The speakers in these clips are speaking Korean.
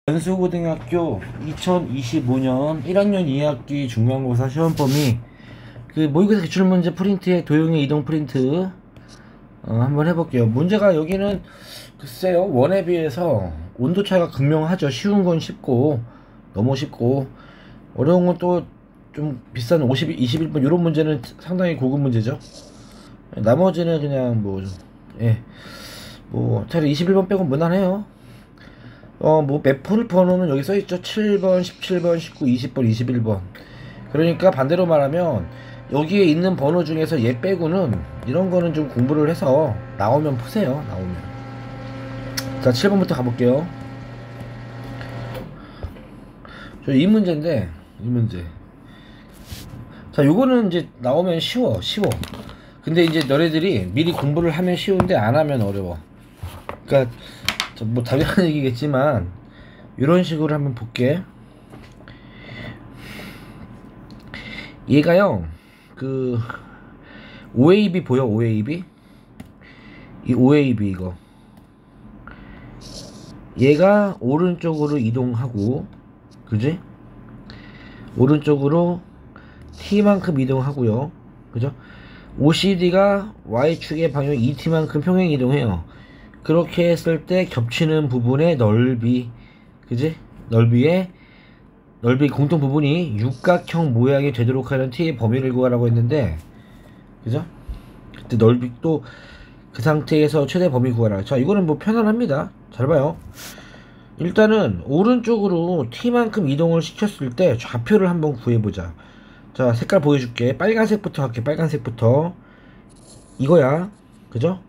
연수고등학교 2025년 1학년 2학기 중간고사 시험 범위 모의고사 기출문제 프린트에 도형의 이동 프린트 한번 해볼게요. 문제가 여기는 글쎄요, 원에 비해서 온도차가 극명하죠. 쉬운 건 쉽고 너무 쉽고 어려운 건 또 좀 비싼 21번 이런 문제는 상당히 고급 문제죠. 나머지는 그냥 차라리 21번 빼고 무난해요. 맵풀 번호는 여기 써있죠. 7번, 17번, 19, 20번, 21번. 그러니까 반대로 말하면 여기에 있는 번호 중에서 얘 빼고는 이런 거는 좀 공부를 해서 나오면 푸세요. 나오면. 자, 7번부터 가볼게요. 이 문제인데, 이 문제. 자, 요거는 이제 나오면 쉬워. 근데 이제 너네들이 미리 공부를 하면 쉬운데 안 하면 어려워. 그러니까 당연한 얘기겠지만 이런 식으로 한번 볼게. 얘가요, OAB 보여? OAB? 이 OAB 이거 얘가 오른쪽으로 이동하고, 그지? 오른쪽으로 t만큼 이동하고요, 그죠? OCD가 y축의 방향 ET만큼 평행 이동해요. 그렇게 했을 때 겹치는 부분의 넓이, 그지? 넓이 공통 부분이 육각형 모양이 되도록 하는 t의 범위를 구하라고 했는데, 그죠? 그때 넓이 또 그 상태에서 최대 범위 구하라. 자, 이거는 편안합니다. 잘 봐요. 일단은 오른쪽으로 t만큼 이동을 시켰을 때 좌표를 한번 구해보자. 자, 색깔 보여줄게. 빨간색부터 할게. 빨간색부터. 이거야, 그죠?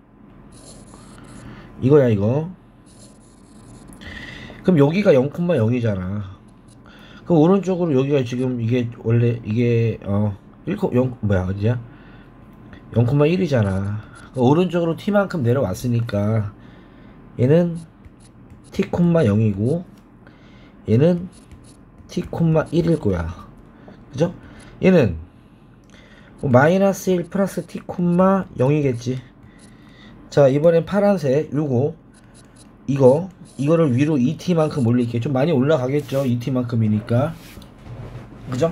이거야, 이거. 그럼 여기가 0,0이잖아. 그럼 오른쪽으로 여기가 지금 이게 원래 이게 0,1이야? 0,1이잖아. 오른쪽으로 t만큼 내려왔으니까 얘는 t,0이고 얘는 t,1일 거야. 그죠? 얘는 마이너스 1 플러스 t,0이겠지. 자, 이번엔 파란색 이거를 위로 2t만큼 올릴게. 좀 많이 올라가겠죠, 2t만큼이니까. 그죠?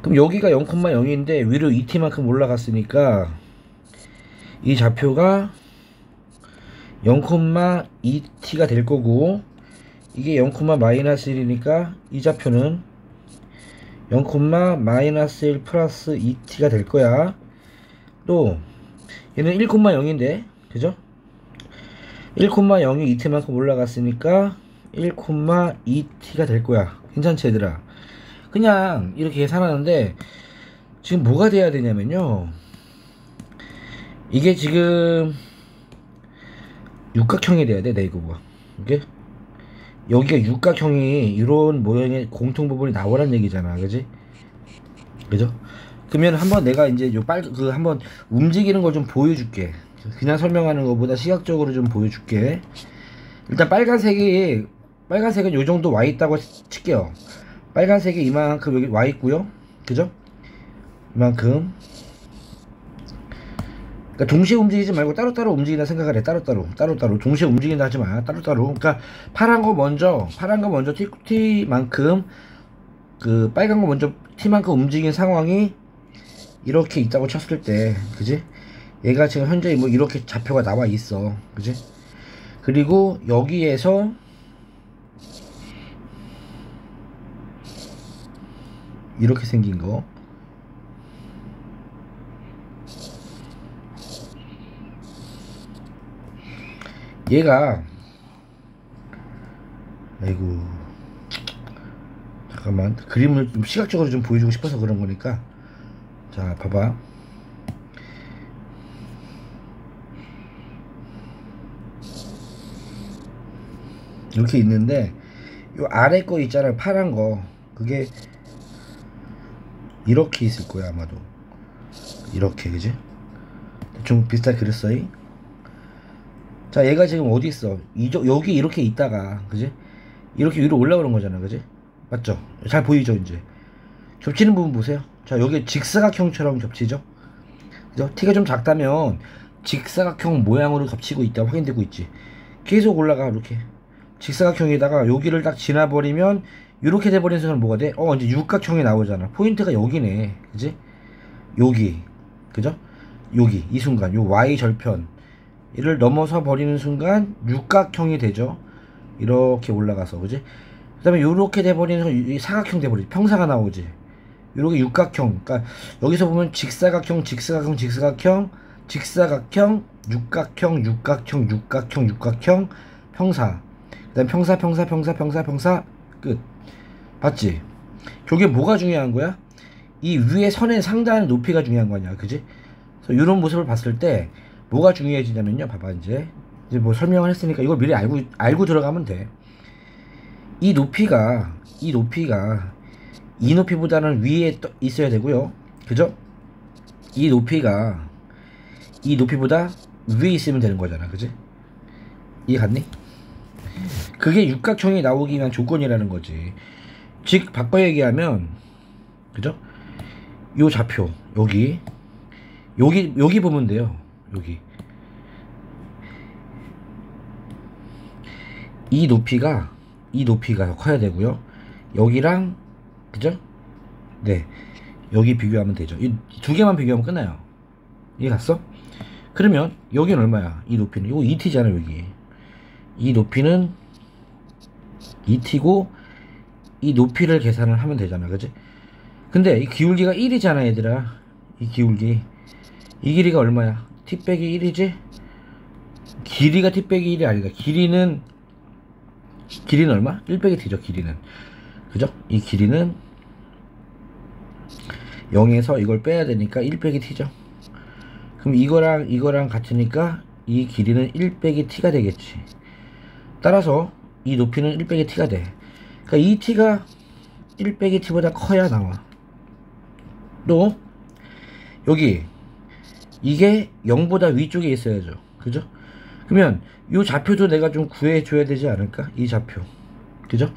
그럼 여기가 0,0인데 위로 2t만큼 올라갔으니까 이 좌표가 0,2t가 될 거고, 이게 0,-1이니까 이 좌표는 0,-1 플러스 2t가 될 거야. 또 얘는 1,0인데, 그죠? 1,0이 2t만큼 올라갔으니까 1,2t가 될 거야. 괜찮지, 얘들아? 그냥 이렇게 계산하는데 지금 뭐가 돼야 되냐면요, 이게 지금 육각형이 돼야 돼. 이거 봐, 이게 여기가 육각형이 이런 모양의 공통 부분이 나오란 얘기잖아, 그지? 그죠? 그러면 한번 내가 이제 한번 움직이는 걸 좀 보여줄게. 그냥 설명하는 것보다 시각적으로 좀 보여줄게. 일단 빨간색은 요 정도 와 있다고 칠게요. 빨간색이 이만큼 여기 와 있고요, 그죠? 이만큼. 그러니까 동시에 움직이지 말고 따로따로 움직인다 생각을 해. 따로따로 동시에 움직인다 하지 마. 따로따로. 그러니까 파란 거 먼저 t만큼, 빨간 거 먼저 t만큼 움직인 상황이 이렇게 있다고 쳤을 때, 그지? 얘가 지금 현재 이렇게 좌표가 나와 있어, 그지? 그리고 여기에서 이렇게 생긴 거, 얘가, 아이고, 잠깐만, 그림을 좀 시각적으로 좀 보여주고 싶어서 그런 거니까. 자, 봐봐. 이렇게 있는데 요 아래 거 있잖아요, 파란 거. 그게 이렇게 있을 거야, 아마도. 이렇게, 그지? 좀 비슷하게 그렸어요. 자, 얘가 지금 어디 있어? 여기 이렇게 있다가, 그지? 이렇게 위로 올라오는 거잖아, 그지? 맞죠? 잘 보이죠, 이제? 겹치는 부분 보세요. 자, 여기 직사각형처럼 겹치죠? 그죠? t가 좀 작다면 직사각형 모양으로 겹치고 있다 확인되고 있지. 계속 올라가. 이렇게 직사각형에다가 여기를 딱 지나버리면 이렇게 돼버리는 순간 뭐가 돼? 이제 육각형이 나오잖아. 포인트가 여기네. 그지? 여기. 그죠? 여기. 이 순간. 요 Y절편. 이를 넘어서 버리는 순간 육각형이 되죠. 이렇게 올라가서. 그지? 그 다음에 요렇게 돼버리는 순간 사각형 돼버리지. 평사가 나오지. 요렇게 육각형. 그러니까 여기서 보면 직사각형, 직사각형, 직사각형, 직사각형, 육각형, 육각형, 육각형, 육각형, 평사. 그 다음 평사, 평사, 평사, 평사, 평사, 끝. 봤지? 저게 뭐가 중요한 거야? 이 위에 선의 상단 높이가 중요한 거냐, 그지? 그래서 이런 모습을 봤을 때 뭐가 중요해지냐면요, 봐봐. 이제 뭐 설명을 했으니까 이걸 미리 알고 들어가면 돼. 이 높이가 이 높이보다는 위에 있어야 되고요, 그죠? 이 높이보다 위에 있으면 되는 거잖아, 그지? 이해 갔니? 그게 육각형이 나오기 위한 조건이라는 거지. 즉 바꿔 얘기하면, 그죠? 요 좌표 여기 보면 돼요. 여기 이 높이가 더 커야 되고요. 여기랑, 그죠? 네, 여기 비교하면 되죠. 이 두 개만 비교하면 끝나요. 이해 갔어? 그러면 여기는 얼마야? 이 높이는 이거 2t잖아. 여기 이 높이는 2t고 이 높이를 계산을 하면 되잖아, 그지? 근데 이 기울기가 1이잖아 얘들아. 이 길이가 얼마야? t 빼기 1이지? 길이가 t 빼기 1이 아니다. 길이는 얼마? 1 빼기 t죠. 길이는, 그죠? 이 길이는 0에서 이걸 빼야 되니까 1 빼기 t죠. 그럼 이거랑 같으니까 이 길이는 1 빼기 t가 되겠지. 따라서 이 높이는 1 빼기 t가 돼. 그러니까 이 t가 1 빼기 t보다 커야 나와. 또 여기 이게 0보다 위쪽에 있어야죠, 그죠? 그러면 이 좌표도 내가 좀 구해 줘야 되지 않을까? 이 좌표, 그죠?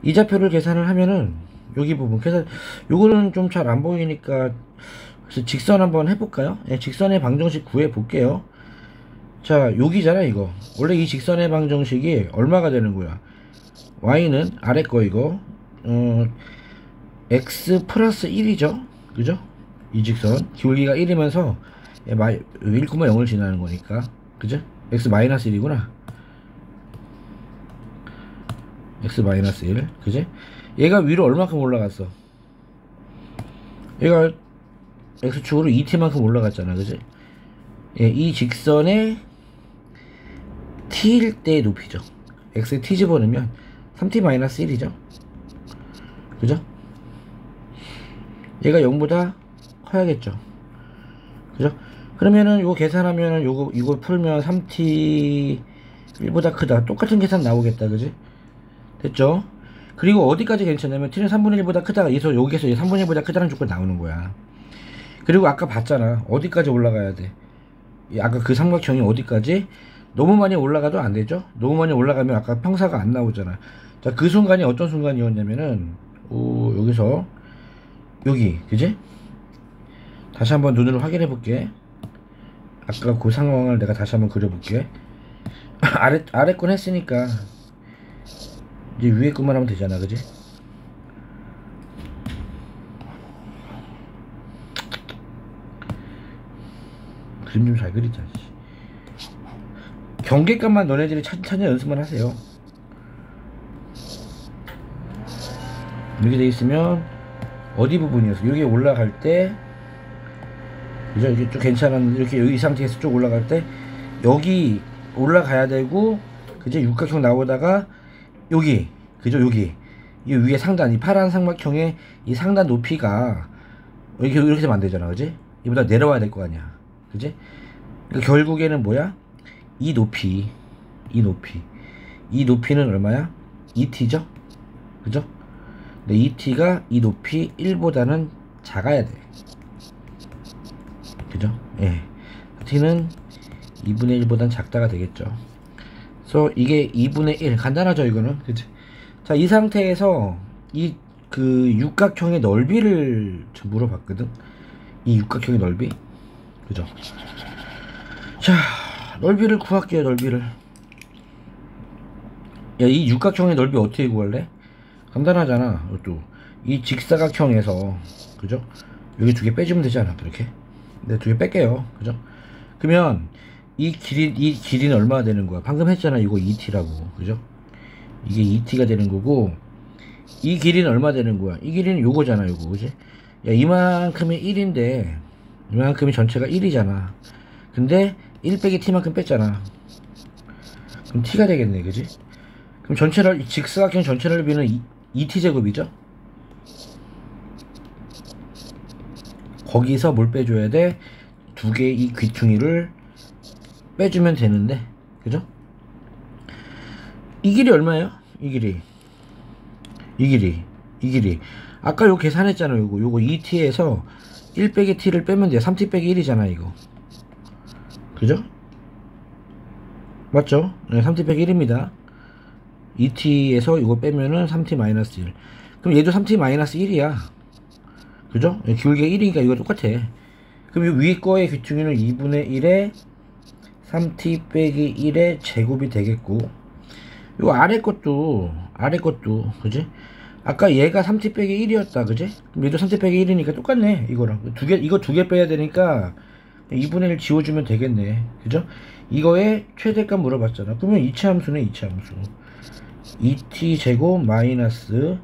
이 좌표를 계산을 하면은 여기 부분 계산, 요거는 좀 잘 안 보이니까 그래서 직선 한번 해볼까요? 네, 직선의 방정식 구해 볼게요. 자, 여기잖아. 이거 원래 이 직선의 방정식이 얼마가 되는 거야? y는 아래 거 이거 x 플러스 1이죠, 그죠? 이 직선 기울기가 1이면서 1,0을 지나는 거니까, 그죠? x 마이너스 1이구나. x 마이너스 1, 그지? 얘가 위로 얼마큼 올라갔어? 얘가 x축으로 2t만큼 올라갔잖아, 그지? 예, 이 직선의 t일 때의 높이죠. x에 t 집어넣으면 3t 마이너스 1이죠, 그죠? 얘가 0보다 커야겠죠, 그죠? 그러면은 요거 계산하면은 이거 풀면 3t 1보다 크다. 똑같은 계산 나오겠다, 그지? 됐죠? 그리고 어디까지 괜찮냐면 t는 3분의 1보다 크다가 여기서 3분의 1보다 크다는 조건 나오는 거야. 그리고 아까 봤잖아. 어디까지 올라가야 돼? 아까 그 삼각형이 어디까지? 너무 많이 올라가도 안 되죠? 너무 많이 올라가면 아까 평사가 안 나오잖아. 자, 그 순간이 어떤 순간이었냐면은 여기서 여기, 그지? 다시 한번 눈으로 확인해 볼게. 아까 그 상황을 내가 다시 한번 그려볼게. 아래 건 했으니까 이제 위에 것만 하면 되잖아, 그지? 그림 좀 잘 그리자. 경계값만 너네들이 천천히 연습만 하세요. 이렇게 돼 있으면 어디 부분이었어? 여기 올라갈 때, 그죠? 이게 좀 괜찮은, 이렇게 이 상태에서 쭉 올라갈 때 여기 올라가야 되고, 그죠? 육각형 나오다가 여기, 그죠? 여기 이 위에 상단, 이 파란 삼각형의 이 상단 높이가 이렇게 되면 안 되잖아, 그지? 이보다 내려와야 될 거 아니야, 그지? 그러니까 결국에는 뭐야? 이 높이는 얼마야? 2t죠, 그죠? 근데 2t가 이 높이 1보다는 작아야 돼, 그죠? 예, t는 2분의 1보단 작다가 되겠죠. 그래서 이게 2분의 1 간단하죠, 이거는, 그치? 자, 이 상태에서 이 그 육각형의 넓이를 물어봤거든. 이 육각형의 넓이, 그죠? 자, 넓이를 구할게요. 넓이를 야, 이 육각형의 넓이 어떻게 구할래? 간단하잖아. 이것도 이 직사각형에서, 그죠? 여기 두 개 빼주면 되잖아. 그렇게. 네, 두 개 뺄게요. 그죠? 그러면 이 길이는 얼마나 되는 거야? 방금 했잖아. 이거 2t라고. 그죠? 이게 2t가 되는 거고, 이 길이는 얼마 되는 거야? 이 길이는 요거잖아. 요거. 그지? 야, 이만큼이 1인데 이만큼이 전체가 1이잖아. 근데 1 빼기 t만큼 뺐잖아. 그럼 t가 되겠네. 그지? 그럼 전체를, 직사각형 전체 넓이는 2t제곱이죠? 거기서 뭘 빼줘야 돼? 두 개의 이 귀퉁이를 빼주면 되는데, 그죠? 이 길이 얼마예요? 이 길이 아까 요 계산했잖아요. 요거 2t에서 1 빼기 t를 빼면 돼요. 3t 빼기 1이잖아 이거. 그죠? 맞죠? 네, 3t 빼기 1입니다 2t에서 이거 빼면은 3t 마이너스 1. 그럼 얘도 3t 마이너스 1이야. 그죠? 기울기가 1이니까 이거 똑같아. 그럼 이 위에 거의 귀퉁이는 2분의 1에 3t 빼기 1의 제곱이 되겠고, 요 아래 것도 그지? 아까 얘가 3t 빼기 1이었다. 그지? 그럼 얘도 3t 빼기 1이니까 똑같네. 이거랑 이거 두 개 빼야 되니까 2분의 1 지워주면 되겠네. 그죠? 이거의 최대값 물어봤잖아. 그러면 이차함수네. 이차함수 2t 제곱 마이너스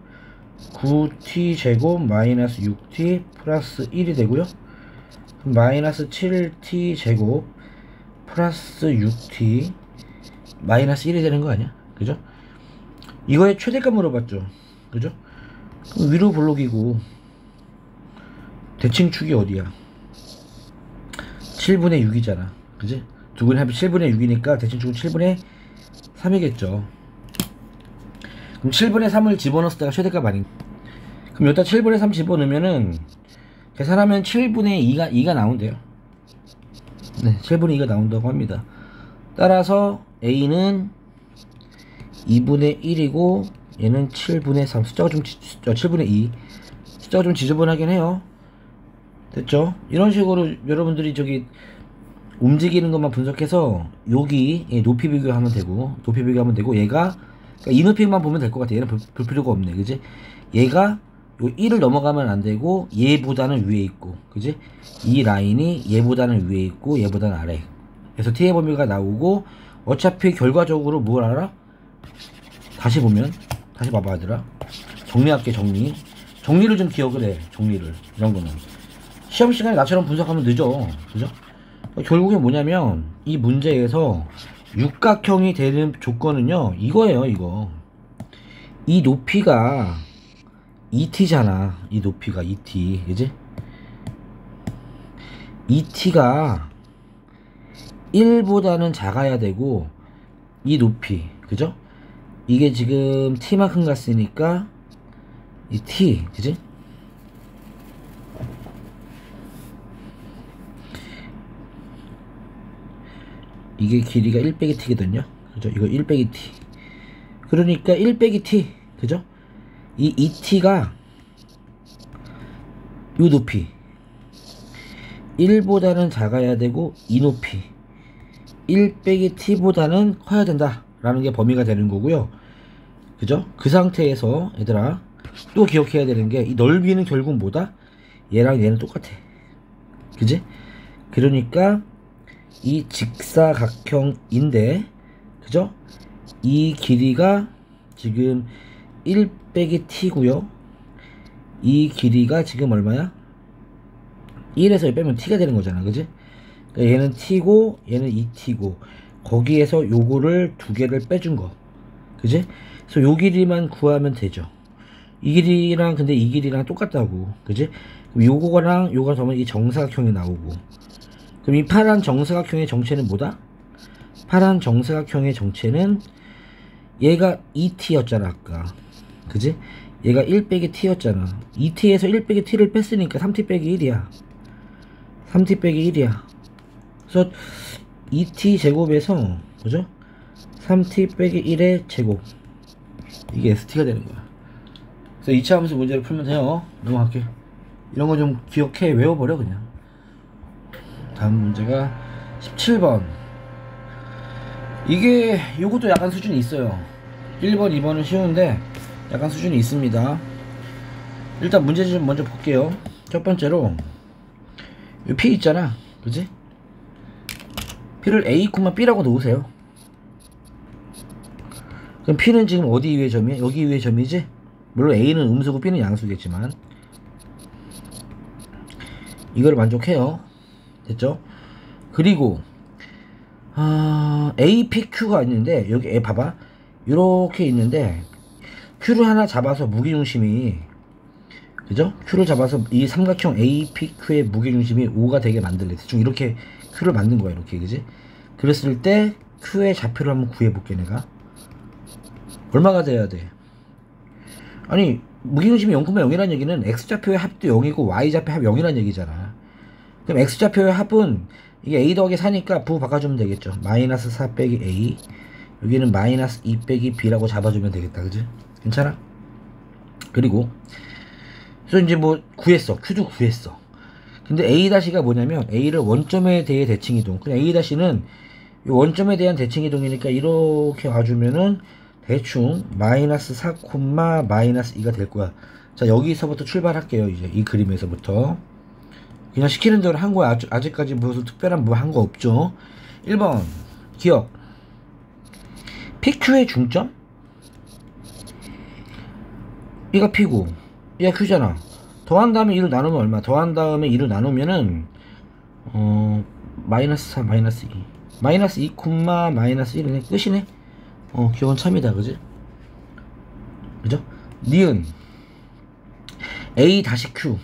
9t 제곱 마이너스 6t 플러스 1이 되고요. 마이너스 7t 제곱 플러스 6t 마이너스 1이 되는 거 아니야? 그죠? 이거의 최대값 물어봤죠. 그죠? 그럼 위로 볼록이고 대칭축이 어디야? 7분의 6이잖아. 그지? 두 분의 합이 7분의 6이니까 대칭축은 7분의 3이겠죠. 그럼 7분의 3을 집어넣었을 때가 최대값 아닌가? 그럼 여기다 7분의 3 집어넣으면은 계산하면 7분의 2가 나온대요. 네, 7분의 2가 나온다고 합니다. 따라서 A는 2분의 1이고 얘는 7분의 3. 숫자가 좀 7분의 2. 숫자가 좀 지저분하긴 해요. 됐죠? 이런 식으로 여러분들이 저기 움직이는 것만 분석해서 여기 높이 비교하면 되고 얘가 그러니까 이 높이만 보면 될 것 같아. 얘는 볼 필요가 없네. 그지? 얘가 요 1을 넘어가면 안 되고 얘보다는 위에 있고, 그지? 이 라인이 얘보다는 위에 있고 얘보다는 아래. 그래서 t의 범위가 나오고, 어차피 결과적으로 뭘 알아? 다시 보면, 다시 봐봐 얘들아. 정리할게. 정리를 좀 기억을 해. 정리를. 이런 거는 시험 시간에 나처럼 분석하면 늦어. 그죠? 결국에 뭐냐면 이 문제에서 육각형이 되는 조건은요 이거예요. 이거 이 높이가 2t잖아. 이 높이가 2t. 그지? 2t가 1보다는 작아야 되고, 이 높이, 그죠? 이게 지금 t만큼 갔으니까 이 t, 그지? 이게 길이가 1 빼기 t거든요. 그죠? 이거 1 빼기 t. 그러니까 1 빼기 t. 그죠? 이 2t가 이 높이 1보다는 작아야 되고, 이 높이 1 빼기 t보다는 커야 된다 라는 게 범위가 되는 거고요. 그죠? 그 상태에서 얘들아 또 기억해야 되는 게, 이 넓이는 결국 뭐다? 얘랑 얘는 똑같아. 그지? 그러니까 이 직사각형인데, 그죠? 이 길이가 지금 1 빼기 t고요. 이 길이가 지금 얼마야? 1에서 빼면 t가 되는 거잖아. 그지? 그러니까 얘는 t고 얘는 2t고 거기에서 요거를 두 개를 빼준 거. 그지? 그래서 요 길이만 구하면 되죠. 이 길이랑 근데 이 길이랑 똑같다고. 그지? 그럼 요거랑 요거 더하면 이 정사각형이 나오고, 그럼 이 파란 정사각형의 정체는 뭐다? 파란 정사각형의 정체는 얘가 2t였잖아 아까. 그지? 얘가 1 빼기 t였잖아. 2t에서 1 빼기 t를 뺐으니까 3t 빼기 1이야. 3t 빼기 1이야. 그래서 2t 제곱에서, 그죠? 3t 빼기 1의 제곱, 이게 st가 되는 거야. 그래서 2차 함수 문제를 풀면 돼요. 넘어갈게. 이런 거 좀 기억해. 외워버려 그냥. 다음 문제가 17번. 이게 요것도 약간 수준이 있어요. 1번 2번은 쉬운데 약간 수준이 있습니다. 일단 문제 좀 먼저 볼게요. 첫 번째로 이 P 있잖아, 그지? P를 A, B라고 놓으세요. 그럼 P는 지금 어디 위의 점이야? 여기 위의 점이지? 물론 A는 음수고 B는 양수겠지만 이걸 만족해요. 됐죠? 그리고 A, P, Q가 있는데 여기 봐봐, 이렇게 있는데 Q를 하나 잡아서 무게중심이, 그죠? Q를 잡아서 이 삼각형 A, P, Q의 무게중심이 5가 되게 만들래. 대충 이렇게 Q를 만든 거야, 이렇게, 그지? 그랬을 때 Q의 좌표를 한번 구해볼게. 내가 얼마가 돼야 돼? 아니, 무게중심이 0,0이라는 얘기는 X좌표의 합도 0이고 Y좌표 합 0이라는 얘기잖아. 그럼 X좌표의 합은 이게 A 더하기 4니까 부 바꿔주면 되겠죠. 마이너스 4 빼기 A, 여기는 마이너스 2 빼기 B라고 잡아주면 되겠다, 그지? 괜찮아? 그리고 그래서 이제 뭐 구했어. Q도 구했어. 근데 A-가 뭐냐면 A를 원점에 대해 대칭이동. 그냥 A-는 이 원점에 대한 대칭이동이니까 이렇게 와주면은 대충 마이너스 4, 마이너스 2가 될 거야. 자, 여기서부터 출발할게요. 이제 이 그림에서부터 그냥 시키는 대로 한 거야. 아직까지 무슨 특별한 뭐 한 거 없죠. 1번 기억, PQ의 중점, 얘가 P고 얘가 Q잖아. 더한 다음에 2를 나누면 얼마? 더한 다음에 2를 나누면은 마이너스 4 마이너스 2 마이너스 2 마이너스 1이네. 끝이네. 기억은 참이다, 그지? 그죠? 니은 A 다시 Q,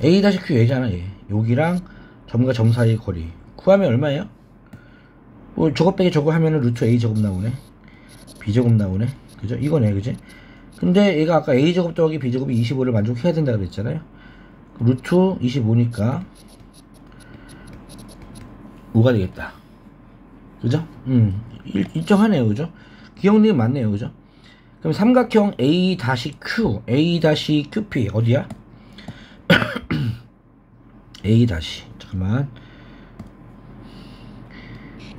A 다시 Q 얘잖아. 얘 여기랑 점과 점 사이의 거리 구하면 얼마예요? 저거 빼기 저거 하면은 루트 A 제곱 나오네, B 제곱 나오네, 그죠? 이거네, 그지? 근데 얘가 아까 A 제곱 더하기 B 제곱이 25를 만족해야 된다 그랬잖아요. 루트 25니까 5가 되겠다, 그죠? 일정하네요, 그죠? 기억력이 맞네요, 그죠? 그럼 삼각형 A-Q, A-QP 어디야? A 다시, 잠깐만,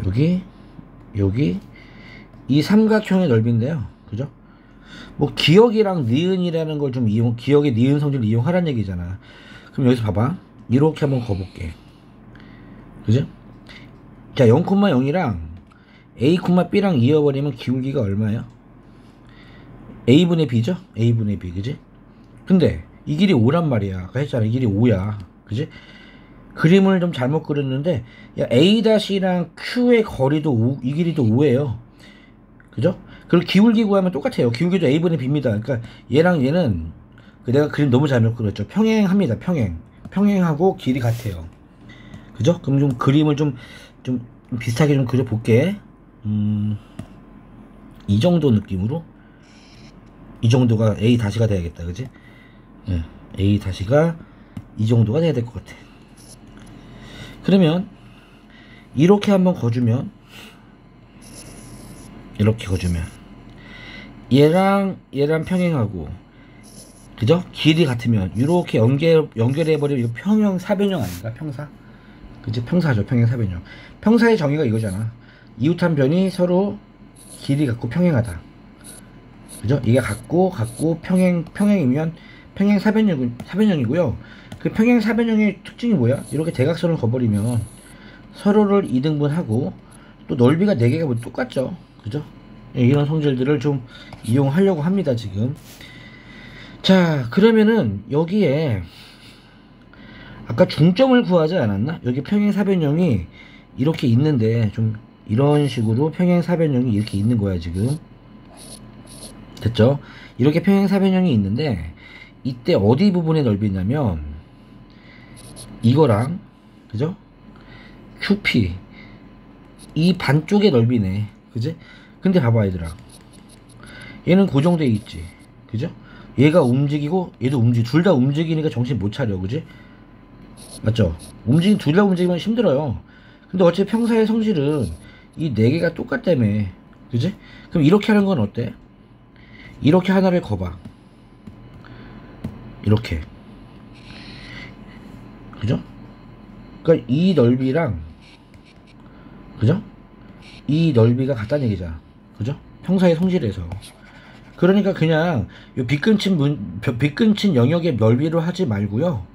여기 이 삼각형의 넓이인데요, 그죠? 뭐 기억이랑 니은이라는 걸 좀 기억의 니은 성질을 이용하라는 얘기잖아. 그럼 여기서 봐봐, 이렇게 한번 거볼게, 그죠? 자, 0,0이랑 A, B랑 이어버리면 기울기가 얼마예요? A분의 B죠? A분의 B, 그지? 근데 이 길이 5란 말이야. 아까 했잖아, 이 길이 5야, 그지? 그림을 좀 잘못 그렸는데, 야, A-랑 Q의 거리도 5, 이 길이도 5예요, 그죠? 그리고 기울기 구하면 똑같아요. 기울기도 A분의 B입니다. 그러니까 얘랑 얘는 내가 그림 너무 잘못 그렸죠. 평행합니다. 평행하고 길이 같아요, 그죠? 그럼 좀 그림을 좀 비슷하게 좀 그려볼게. 이 정도 느낌으로, 이 정도가 A-가 돼야겠다, 그지? 예, A-가 이 정도가 돼야 될 것 같아. 그러면 이렇게 한번 거주면, 이렇게 거주면 얘랑 평행하고, 그죠? 길이 같으면 이렇게 연결해버리면 이거 평형 사변형 아닌가? 평사, 그치? 평사죠. 평행 사변형. 평사의 정의가 이거잖아. 이웃한 변이 서로 길이 같고 평행하다, 그죠? 이게 같고 평행이면 평행 사변형이고요. 그 평행 사변형의 특징이 뭐야? 이렇게 대각선을 그어버리면 서로를 2등분하고 또 넓이가 4개가 뭐 똑같죠, 그죠? 이런 성질들을 좀 이용하려고 합니다, 지금. 자, 그러면은 여기에 아까 중점을 구하지 않았나? 여기 평행사변형이 이렇게 있는데, 좀 이런 식으로 평행사변형이 이렇게 있는 거야, 지금. 됐죠? 이렇게 평행사변형이 있는데, 이때 어디 부분의 넓이냐면 이거랑, 그죠? QP 이 반쪽의 넓이네, 그지? 근데 봐봐, 얘들아, 얘는 고정돼 있지, 그죠? 얘가 움직이고 얘도 둘 다 움직이니까 정신 못 차려, 그지? 맞죠? 둘 다 움직이면 힘들어요. 근데 어차피 평사의 성질은 이 4개가 똑같다며, 그지? 그럼 이렇게 하는 건 어때? 이렇게 하나를 거봐, 이렇게, 그죠? 그러니까 이 넓이랑, 그죠? 이 넓이가 같다는 얘기잖아, 그죠? 형사의 성질에서. 그러니까 그냥 요 빗근친 영역의 넓이로 하지 말고요,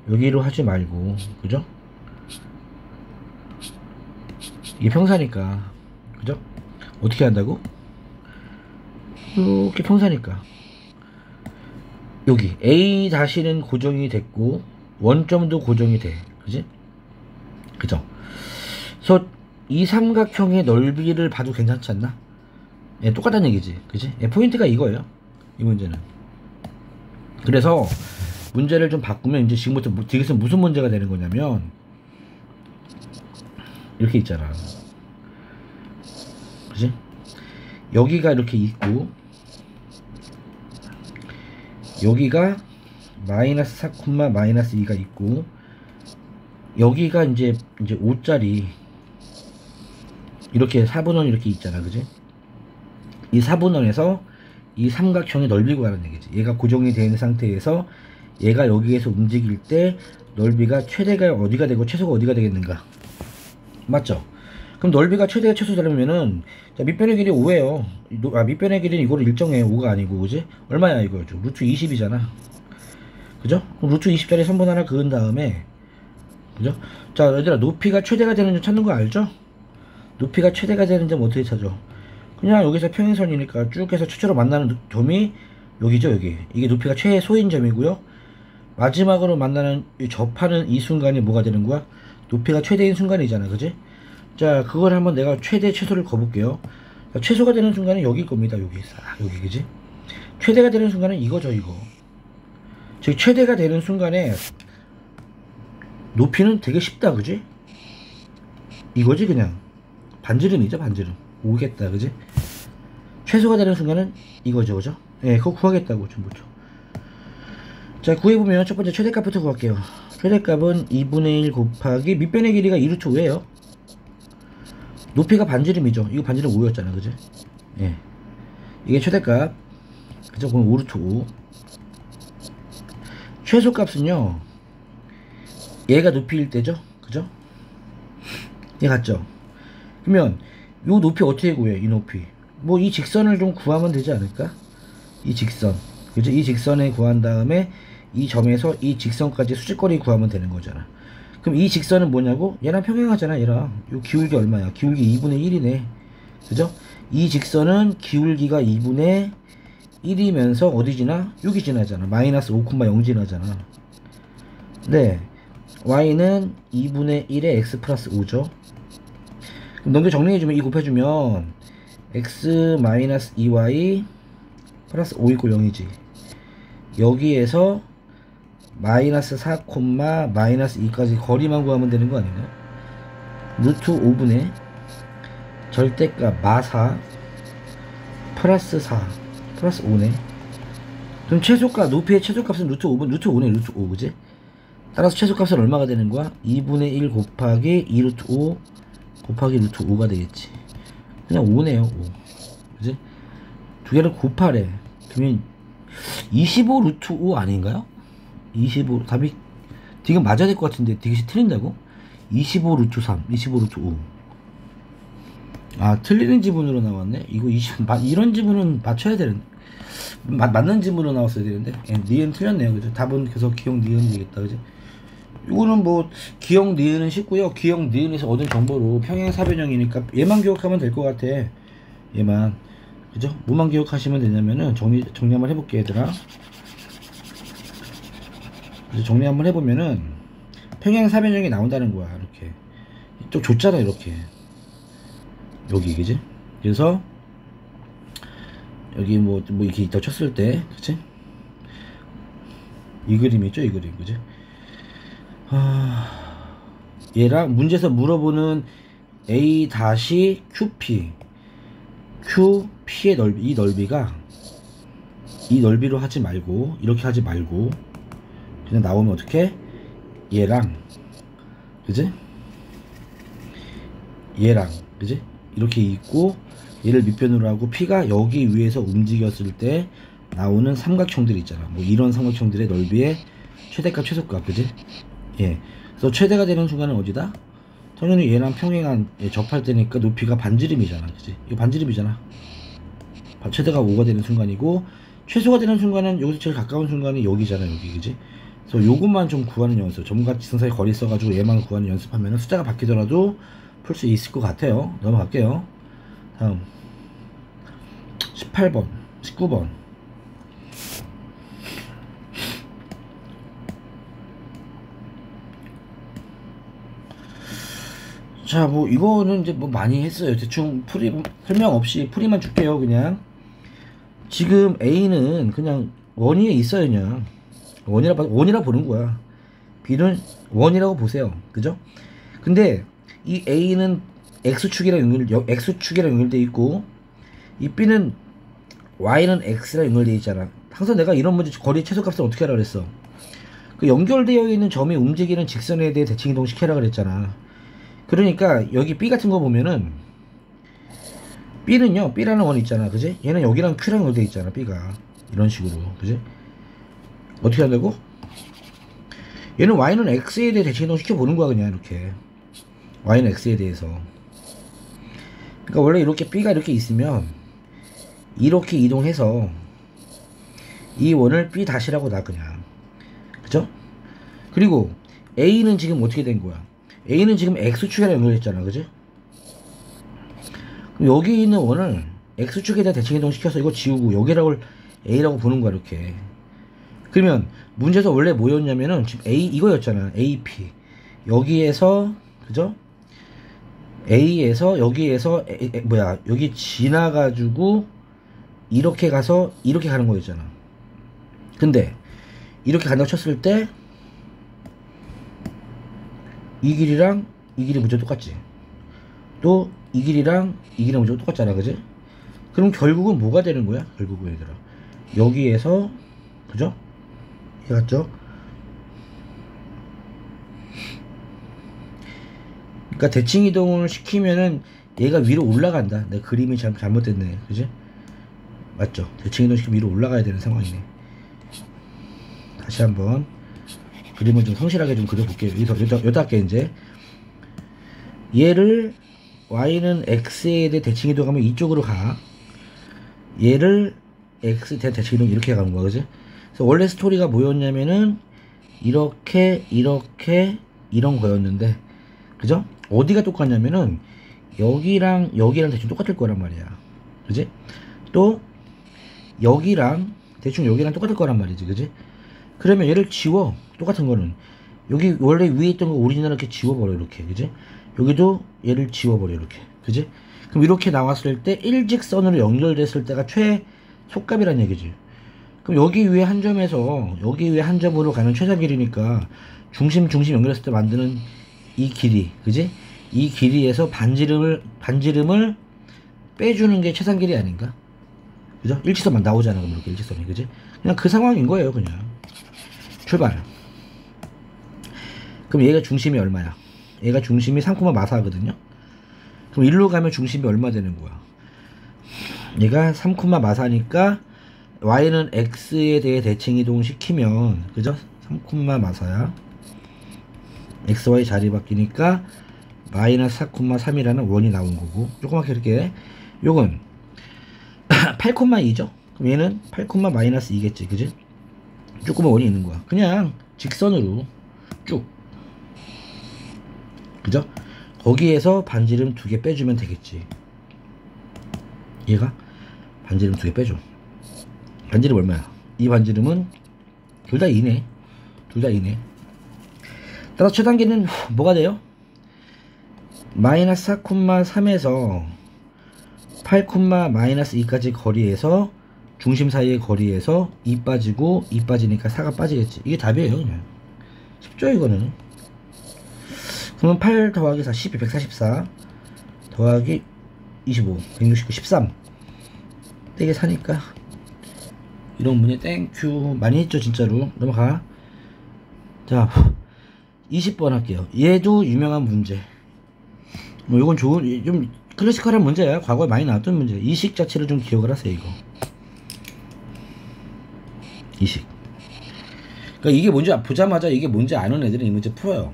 여기로 하지 말고, 그죠? 이게 평사니까, 그죠? 어떻게 한다고? 이렇게 평사니까 여기 A' 고정이 됐고 원점도 고정이 돼, 그지? 그죠? 그래서 이 삼각형의 넓이를 봐도 괜찮지 않나? 예, 똑같다는 얘기지, 그지? 예, 포인트가 이거예요, 이 문제는. 그래서 문제를 좀 바꾸면 이제 지금부터 되겠으면 무슨 문제가 되는 거냐면 이렇게 있잖아, 그지? 여기가 이렇게 있고 여기가 마이너스 4, 마이너스 2가 있고 여기가 이제 5짜리 이렇게 4분원 이렇게 있잖아, 그지? 이 4분원에서 이 삼각형의 넓이 구하는 얘기지. 얘가 고정이 되어 있는 상태에서 얘가 여기에서 움직일 때 넓이가 최대가 어디가 되고 최소가 어디가 되겠는가, 맞죠? 그럼 넓이가 최대 최소 되려면은 밑변의 길이 5예요. 밑변의 길이는 이거를 일정해, 5가 아니고, 그지? 얼마야 이거? 루트 20이잖아, 그죠? 그럼 루트 20짜리 선분 하나 그은 다음에, 그죠? 자 얘들아, 높이가 최대가 되는 점 찾는 거 알죠? 높이가 최대가 되는 점 어떻게 찾아? 그냥 여기서 평행선이니까 쭉 해서 최초로 만나는 점이 여기죠, 여기. 이게 높이가 최소인 점이고요. 마지막으로 만나는 접하는 이 순간이 뭐가 되는 거야? 높이가 최대인 순간이잖아, 그지? 자, 그걸 한번 내가 최대 최소를 거볼게요. 최소가 되는 순간은 여기일 겁니다. 여기 싹, 여기, 그지? 최대가 되는 순간은 이거죠, 이거. 즉 최대가 되는 순간에 높이는 되게 쉽다, 그지? 이거지. 그냥 반지름이죠, 반지름. 오겠다, 그지? 최소가 되는 순간은 이거죠, 그죠? 예, 그거 구하겠다고, 전부터. 자, 구해보면 첫 번째 최대값부터 구할게요. 최대값은 2분의 1 곱하기 밑변의 길이가 2루트 5예요. 높이가 반지름이죠. 이거 반지름 5였잖아, 그지? 예. 이게 최대값. 그죠? 그럼 5루트 5. 최소값은요, 얘가 높이일 때죠? 그죠? 얘 같죠? 그러면 요 높이 어떻게 구해? 이 높이. 뭐 이 직선을 좀 구하면 되지 않을까? 이 직선. 그죠? 이 직선에 구한 다음에 이 점에서 이 직선까지 수직거리 구하면 되는 거잖아. 그럼 이 직선은 뭐냐고? 얘랑 평행하잖아, 얘랑. 요 기울기 얼마야? 기울기 2분의 1이네. 그죠? 이 직선은 기울기가 2분의 1이면서 어디 지나? 여기 지나잖아. 마이너스 5,0 지나잖아. 네. y는 2분의 1에 x 플러스 5죠. 그럼 넘겨 정리해주면, 이 곱해주면 x 마이너스 2y 플러스 5 이꼴 0이지. 여기에서 마이너스 4, 마이너스 2까지 거리만 구하면 되는 거 아닌가? 루트 5분의 절대값 마4 플러스 4 플러스 5네. 그럼 최소값, 높이의 최소값은 루트 5분, 루트 5네, 루트 5, 그지? 따라서 최소값은 얼마가 되는 거야? 2분의 1 곱하기 2 루트 5 곱하기 루트 5가 되겠지. 그냥 5네요, 5. 그지? 두 개를 곱하래. 그러면 25 루트 5 아닌가요? 25, 답이 지금 맞아야 될 것 같은데 되게 틀린다고? 25 루트 3, 25 루트 5. 아, 틀리는 지문으로 나왔네. 이거 이런 지문은 맞춰야 되는데, 맞는 지문으로 나왔어야 되는데. 예, 니은 틀렸네요, 그죠? 답은 계속 기억 니은이 되겠다, 그죠? 이거는 뭐 기억 니은은 쉽고요. 기억 니은에서 얻은 정보로 평행사변형이니까 얘만 기억하면 될 것 같아. 얘만, 그죠? 뭐만 기억하시면 되냐면은 정리 한번 해볼게, 얘들아. 그래서 정리 한번 해보면은 평행사변형이 나온다는 거야. 이렇게 좀 줬잖아, 이렇게. 여기, 그지? 그래서 여기 뭐 이렇게 있다 쳤을 때, 그치? 이 그림이죠, 이 그림, 그지? 얘랑 문제에서 물어보는 A-QP QP의 넓이, 이 넓이가 이 넓이로 하지 말고, 이렇게 하지 말고 그냥 나오면 어떻게? 얘랑, 그지? 얘랑, 그지? 이렇게 있고, 얘를 밑변으로 하고 P가 여기 위에서 움직였을 때 나오는 삼각형들 있잖아. 뭐 이런 삼각형들의 넓이의 최대값, 최소값, 그지? 예. 그래서 최대가 되는 순간은 어디다? 당연히 얘랑 평행한, 접할 때니까 높이가 반지름이잖아, 그지? 이거 반지름이잖아. 최대가 5가 되는 순간이고, 최소가 되는 순간은 여기서 제일 가까운 순간이 여기잖아, 여기, 그지? 그래서 요것만 좀 구하는 연습, 점과 지선 사이 거리 써가지고 얘만 구하는 연습하면 숫자가 바뀌더라도 풀 수 있을 것 같아요. 넘어갈게요. 다음 18번 19번. 자, 뭐 이거는 이제 뭐 많이 했어요. 대충 풀이 설명 없이 풀이만 줄게요. 그냥 지금 A는 그냥 원위에 있어요. 그냥 원이라 보는 거야. B는 원이라고 보세요. 그죠? 근데 이 A는 X축이랑 연결돼 있고, 이 B는 Y는 X랑 연결돼 있잖아. 항상 내가 이런 문제 거리 최소값을 어떻게 하라 그랬어? 그 연결되어 있는 점이 움직이는 직선에 대해 대칭 이동시켜라 그랬잖아. 그러니까 여기 B 같은 거 보면은 B는요, B라는 원 있잖아, 그지? 얘는 여기랑 Q랑 연결돼 있잖아, B가 이런 식으로, 그지? 어떻게 한다고? 얘는 Y는 X에 대해 대칭 이동시켜 보는 거야, 그냥 이렇게. Y는 X에 대해서. 그러니까 원래 이렇게 B가 이렇게 있으면 이렇게 이동해서 이 원을 B 다시라고 놔, 그냥. 그죠? 그리고 A는 지금 어떻게 된 거야? A는 지금 X축이랑 연결했잖아, 그지? 그럼 여기 있는 원을 X축에다 대칭 이동시켜서 이거 지우고 여기라고 A라고 보는 거야, 이렇게. 그러면 문제에서 원래 뭐였냐면은 지금 A 이거였잖아, AP. 여기에서, 그죠? A에서 여기에서 여기 지나가지고 이렇게 가서 이렇게 가는 거였잖아. 근데 이렇게 간다고 쳤을 때 이 길이랑 이 길이 무조건 똑같지. 또 이 길이랑 이 길이랑 무조건 똑같잖아, 그지? 그럼 결국은 뭐가 되는 거야? 결국은 얘들아, 여기에서, 그죠? 이해 갔죠? 그러니까 대칭 이동을 시키면은 얘가 위로 올라간다. 내 그림이 잘못됐네, 그지? 맞죠? 대칭 이동 시키면 위로 올라가야 되는 상황이네. 다시 한번 그림을 좀 성실하게 좀 그려볼게요. 여기다 할게. 이제 얘를 Y는 X에 대해 대칭 이동하면 이쪽으로 가. 얘를 X에 대해 대칭 이동 이렇게 가는 거야, 그지? 그래서 원래 스토리가 뭐였냐면은 이렇게 이런 거였는데, 그죠? 어디가 똑같냐면은 여기랑 대충 똑같을 거란 말이야, 그지? 또 여기랑 대충 여기랑 똑같을 거란 말이지, 그지? 그러면 얘를 지워. 똑같은 거는 여기 원래 위에 있던 거 오리지널 이렇게 지워버려, 이렇게, 그지? 여기도 얘를 지워버려, 이렇게, 그지? 그럼 이렇게 나왔을 때 일직선으로 연결됐을 때가 최소값이란 얘기지. 그럼 여기 위에 한 점에서 여기 위에 한 점으로 가는 최소 길이니까 중심 연결했을 때 만드는 이 길이, 그지? 이 길이에서 반지름을 빼주는 게 최상 길이 아닌가? 그죠? 일직선만 나오잖아, 그럼 이렇게 일직선이, 그지? 그냥 그 상황인 거예요, 그냥. 출발. 그럼 얘가 중심이 얼마야? 얘가 중심이 3,4거든요? 그럼 일로 가면 중심이 얼마 되는 거야? 얘가 3,4니까 Y는 X에 대해 대칭 이동 시키면, 그죠? 3,4야. XY 자리 바뀌니까 마이너스 4,3이라는 원이 나온 거고, 조그맣게 이렇게, 요건 8,2죠? 그럼 얘는 8, 마이너스 2겠지, 그지? 조그만 원이 있는 거야. 그냥 직선으로 쭉, 그죠? 거기에서 반지름 2개 빼주면 되겠지. 얘가 반지름 2개 빼줘. 반지름 얼마야? 이 반지름은 둘 다 2네. 따라서 최단계는 뭐가 돼요? 마이너스 4,3에서 8, 마이너스 2까지 거리에서 중심 사이의 거리에서 2 빠지고 2 빠지니까 4가 빠지겠지. 이게 답이에요, 그냥. 쉽죠, 이거는. 그러면 8 더하기 4, 12, 144 더하기 25, 169, 13 떼게 4니까 이런 문제 땡큐. 많이 했죠, 진짜로. 넘어가. 자, 20번 할게요. 얘도 유명한 문제. 뭐 이건 좋은, 좀 클래시컬한 문제야. 과거에 많이 나왔던 문제. 이식 자체를 좀 기억을 하세요, 이거. 이식. 그러니까 이게 뭔지 보자마자 이게 뭔지 아는 애들은 이 문제 풀어요.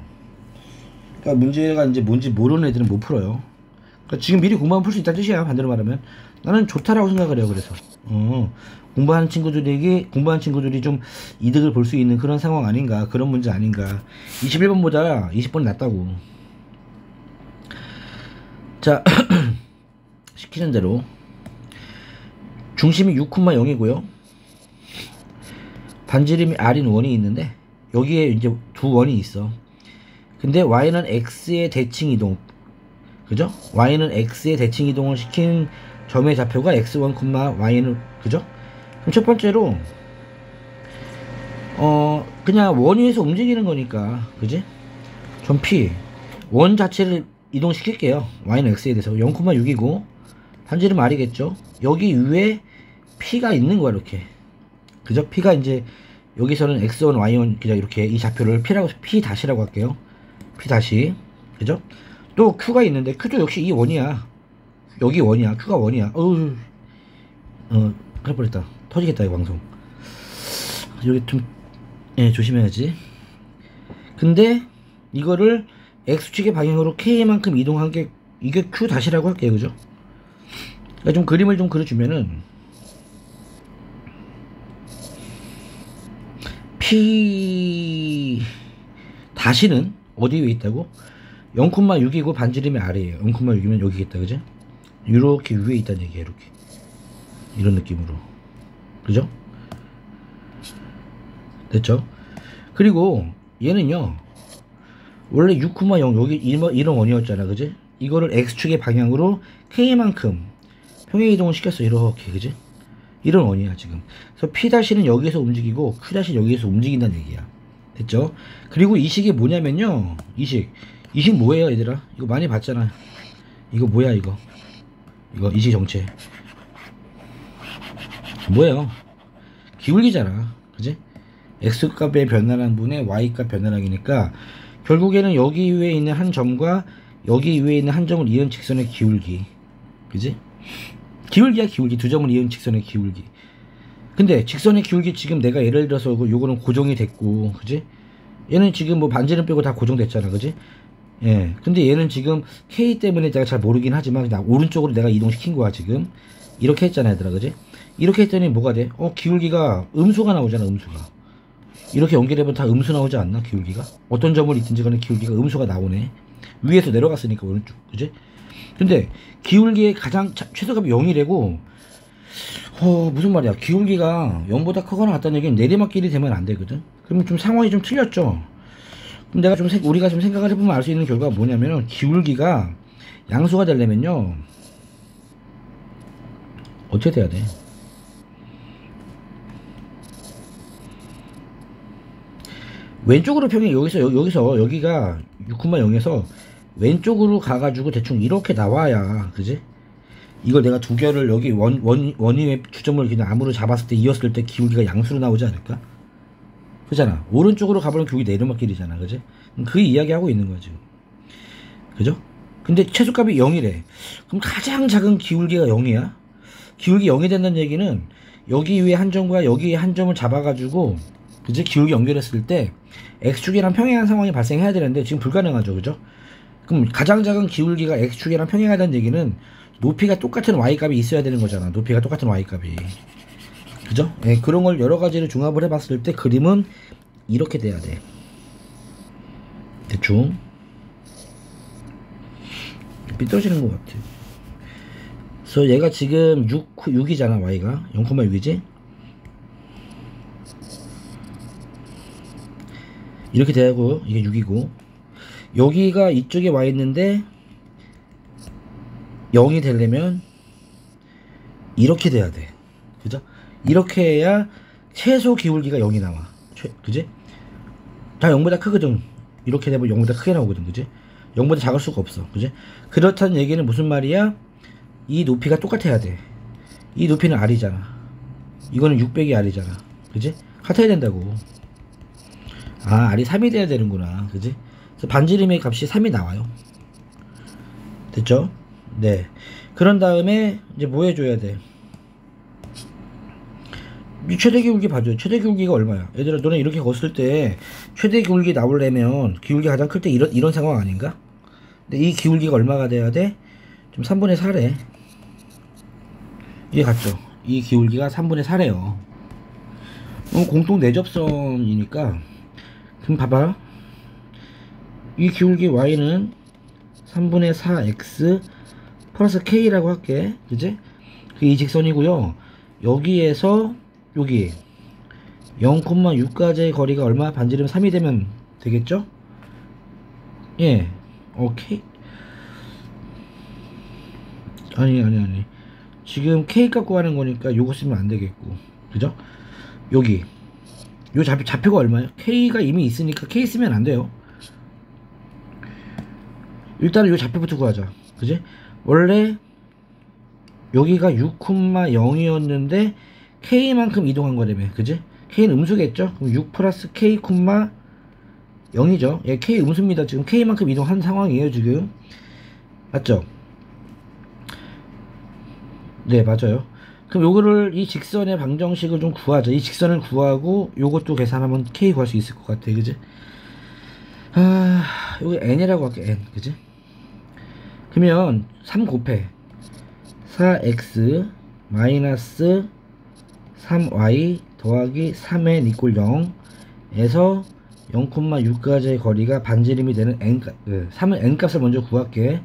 그러니까 문제가 이제 뭔지 모르는 애들은 못 풀어요. 그러니까 지금 미리 공부하면 풀 수 있다는 뜻이야. 반대로 말하면 나는 좋다라고 생각을 해요. 그래서 공부하는 친구들이 좀 이득을 볼 수 있는 그런 상황 아닌가, 그런 문제 아닌가. 21번보다 20번 낫다고. 자, 시키는 대로 중심이 6,0이고요. 반지름이 R인 원이 있는데 여기에 이제 두 원이 있어. 근데 Y는 X의 대칭 이동, 그죠? Y는 X의 대칭 이동을 시킨 점의 좌표가 X1, Y는, 그죠? 그럼 첫 번째로 그냥 원 위에서 움직이는 거니까, 그지? 점 P 원 자체를 이동시킬게요. Y는 X에 대해서 0,6이고 반지름 R이겠죠? 여기 위에 P가 있는 거야, 이렇게. 그죠? P가 이제 여기서는 X1, Y1 그냥 이렇게 이 좌표를 P 다시라고 할게요. P 다시, 그죠? 또 Q가 있는데 Q도 역시 이 원이야. 여기 원이야. Q가 원이야. 그럴 뻔했다. 터지겠다 이 방송. 여기 좀 조심해야지. 근데 이거를 X축의 방향으로 K만큼 이동한 게 이게 Q 다시라고 할게요. 그죠? 그러니까 좀 그림을 좀 그려주면은 P 다시는 어디 위에 있다고? 0,6이고 반지름이 R이에요. 0,6이면 여기겠다. 그죠? 이렇게 위에 있다는 얘기야. 이렇게 이런 느낌으로. 그죠? 됐죠? 그리고 얘는요 원래 6,0 여기 이런 원이었잖아. 그지? 이거를 X축의 방향으로 K만큼 평행이동을 시켰어. 이렇게. 그지? 이런 원이야 지금. 그래서 P-는 여기에서 움직이고 Q- 여기에서 움직인다는 얘기야. 됐죠? 그리고 이 식이 뭐냐면요, 이 식 뭐예요 얘들아? 이거 많이 봤잖아. 이거 뭐야 이거 이식 정체 뭐예요? 기울기잖아. 그지? X값의 변화량 분의 Y값 변화량이니까 결국에는 여기 위에 있는 한 점과 여기 위에 있는 한 점을 이은 직선의 기울기. 그지? 기울기야 기울기. 두 점을 이은 직선의 기울기. 근데 직선의 기울기 지금 내가 예를 들어서 요거는 고정이 됐고, 그지? 얘는 지금 뭐 반지름 빼고 다 고정됐잖아. 그지? 예. 근데 얘는 지금 K 때문에 내가 잘 모르긴 하지만 오른쪽으로 내가 이동시킨 거야 지금. 이렇게 했잖아 얘들아. 그지? 이렇게 했더니 뭐가 돼? 기울기가 음수가 나오잖아. 음수가 이렇게 연결해보면 다 음수 나오지 않나? 기울기가 어떤 점을 있든지 간에 기울기가 음수가 나오네. 위에서 내려갔으니까 오른쪽. 그지? 근데 기울기의 가장 최소값이 0이래고 무슨 말이야. 기울기가 0보다 크거나 같다는 얘기는 내리막길이 되면 안 되거든. 그러면 좀 상황이 좀 틀렸죠. 그럼 내가 좀 우리가 좀 생각을 해보면 알 수 있는 결과가 뭐냐면은 기울기가 양수가 되려면요 어떻게 돼야 돼? 왼쪽으로 평행 여기서 여기가 6,0에서 왼쪽으로 가가지고 대충 이렇게 나와야, 그지? 이걸 내가 두 개를 여기 원위의 주점을 그냥 암으로 잡았을 때 이었을 때 기울기가 양수로 나오지 않을까? 그잖아. 오른쪽으로 가버리면 기울기 내리막길이잖아. 그지? 그 이야기 하고 있는 거야 지금. 그죠? 근데 최소값이 0이래. 그럼 가장 작은 기울기가 0이야? 기울기 0이 된다는 얘기는 여기 위에 한 점과 여기 한 점을 잡아가지고, 그지? 기울기 연결했을 때 X축이랑 평행한 상황이 발생해야 되는데 지금 불가능하죠. 그죠? 그럼 가장 작은 기울기가 X축이랑 평행하다는 얘기는 높이가 똑같은 Y값이 있어야 되는 거잖아. 높이가 똑같은 Y값이. 그죠? 예, 그런 걸 여러 가지를 종합을 해봤을 때 그림은 이렇게 돼야 돼. 대충 삐뚤어지는 것 같아. 그래서 얘가 지금 6이잖아. Y가 0,6이지? 이렇게 되고 이게 6이고 여기가 이쪽에 와 있는데 0이 되려면 이렇게 돼야 돼. 그죠? 이렇게 해야 최소 기울기가 0이 나와. 그지? 다 0보다 크거든. 이렇게 되면 0보다 크게 나오거든. 그지? 0보다 작을 수가 없어. 그지? 그렇다는 얘기는 무슨 말이야? 이 높이가 똑같아야 돼. 이 높이는 R이잖아. 이거는 600이 R이잖아. 그지? 같아야 된다고. R이 3이 돼야 되는구나. 그지? 그래서 반지름의 값이 3이 나와요. 됐죠? 네. 그런 다음에 이제 뭐 해줘야 돼? 최대 기울기 봐줘요. 최대 기울기가 얼마야? 얘들아, 너네 이렇게 걷을 때 최대 기울기 나오려면 기울기 가장 클 때 이런 상황 아닌가? 근데 이 기울기가 얼마가 돼야 돼? 지금 3분의 4래. 이해 갔죠? 이 기울기가 3분의 4래요. 공통 내접선이니까, 그럼 봐봐. 이 기울기 y는 3분의 4x 플러스 k라고 할게. 그지? 이 직선이고요. 여기에서 여기 0,6까지의 거리가 얼마? 반지름 3이 되면 되겠죠? 예. 오케이. 아니. 지금 k 값 구하는 거니까 요거 쓰면 안 되겠고. 그죠? 여기. 요 좌표가 얼마예요? k가 이미 있으니까 k 쓰면 안 돼요. 일단은 요 좌표부터 구하자. 그지? 원래 여기가 6,0이었는데 k만큼 이동한 거라며. 그지? k는 음수겠죠? 그럼 6 플러스 k, 0이죠. 예, k 음수입니다. 지금 k만큼 이동한 상황이에요, 지금. 맞죠? 네, 맞아요. 그럼 요거를 이 직선의 방정식을 좀 구하자. 이 직선을 구하고 요것도 계산하면 k 구할 수 있을 것 같아. 그지? 요게 n이라고 할게. n. 그지? 그러면 3 곱해 4x 마이너스 3y 더하기 3n 이꼴 0 에서 0,6까지의 거리가 반지름이 되는 n, 3은 n 값을 먼저 구할게.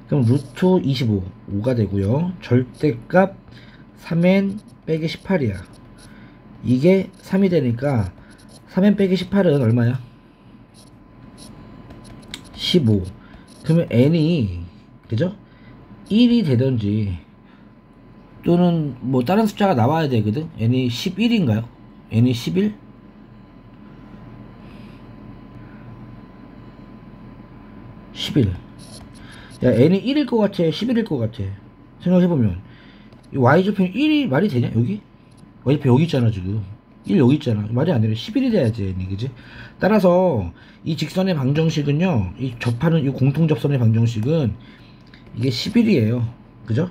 그럼 루트 25, 5가 되고요. 절대값 3n 빼기 18이야. 이게 3이 되니까 3n 빼기 18은 얼마야? 15. 그러면 n이, 그죠? 1이 되던지 또는 뭐 다른 숫자가 나와야 되거든. n이 11인가요? n이 11? 11. 야, n이 1일 것 같아? 11일 것 같아? 생각해보면 이 y좌표는 1이 말이 되냐? 여기? y좌표 여기 있잖아. 지금 1 여기 있잖아. 말이 안 되네. 11이 돼야지 n이. 그지? 따라서 이 직선의 방정식은요, 이 접하는 이 공통 접선의 방정식은 이게 11이에요. 그죠?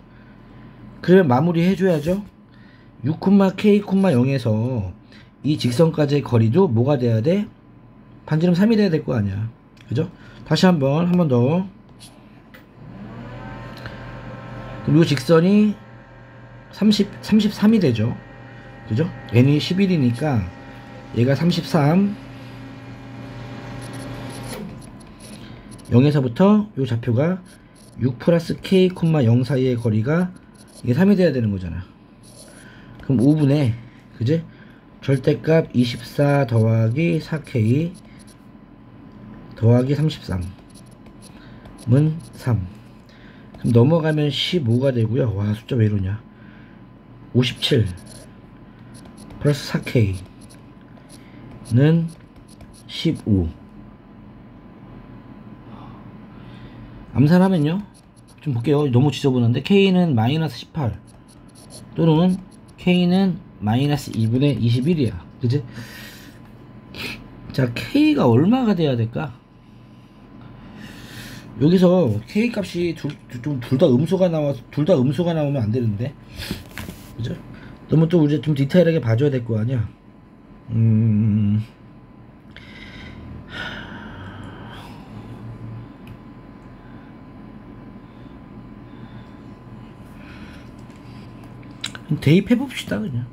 그러면 마무리 해줘야죠. 6,k, 0에서 이 직선까지의 거리도 뭐가 돼야 돼? 반지름 3이 돼야 될 거 아니야. 그죠? 다시 한 번 더. 그럼 이 직선이 33이 되죠. 그죠? n이 11이니까 얘가 33. 0에서부터 이 좌표가 6 플러스 k, 0 사이의 거리가 이게 3이 돼야 되는 거잖아. 그럼 5분의, 그지? 절대값 24 더하기 4k 더하기 33은 3. 그럼 넘어가면 15가 되고요. 와, 숫자 왜 이러냐. 57 플러스 4k는 15. 암산하면요, 좀 볼게요. 너무 지저분한데 k는 마이너스 18 또는 k는 마이너스 2분의 21이야. 그지? 자, k가 얼마가 돼야 될까? 여기서 k 값이 둘 다 음수가 나오면 안 되는데. 그죠? 너무 또 우리 좀 디테일하게 봐줘야 될 거 아니야. 대입해 봅시다 그냥.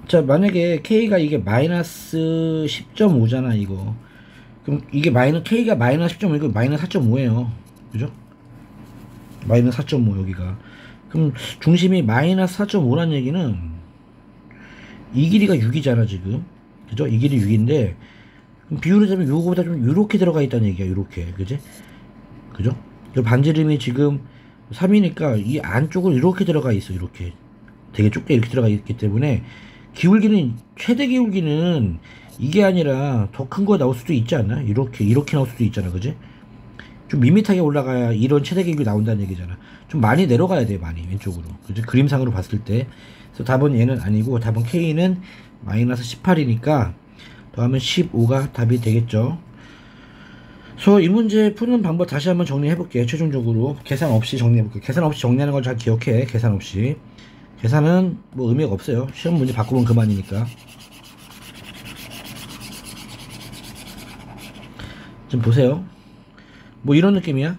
자, 만약에 k가 이게 마이너스 10.5잖아 이거. 그럼 이게 k가 마이너스 10.5이고 마이너스 4.5예요. 그죠? 마이너스 4.5 여기가. 그럼 중심이 마이너스 4.5란 얘기는 이 길이가 6이잖아 지금. 그죠? 이 길이 6인데 비율을 재면 요거보다 좀 요렇게 들어가 있다는 얘기야. 요렇게. 그지? 그죠? 반지름이 지금 3이니까 이 안쪽으로 이렇게 들어가 있어. 이렇게 되게 좁게 이렇게 들어가 있기 때문에 기울기는, 최대 기울기는 이게 아니라 더 큰 거 나올 수도 있지 않나? 이렇게 나올 수도 있잖아. 그지? 좀 밋밋하게 올라가야 이런 최대 기울기 나온다는 얘기잖아. 좀 많이 내려가야 돼, 많이 왼쪽으로. 그지? 그림상으로 봤을 때. 그래서 답은 얘는 아니고 답은 k는 마이너스 18이니까 더하면 15가 답이 되겠죠. 그래서 이 문제 푸는 방법 다시 한번 정리해 볼게요. 최종적으로 계산 없이 정리해 볼게요. 계산 없이 정리하는 걸 잘 기억해. 계산 없이. 계산은 뭐 의미가 없어요. 시험 문제 바꾸면 그만이니까. 좀 보세요. 뭐 이런 느낌이야.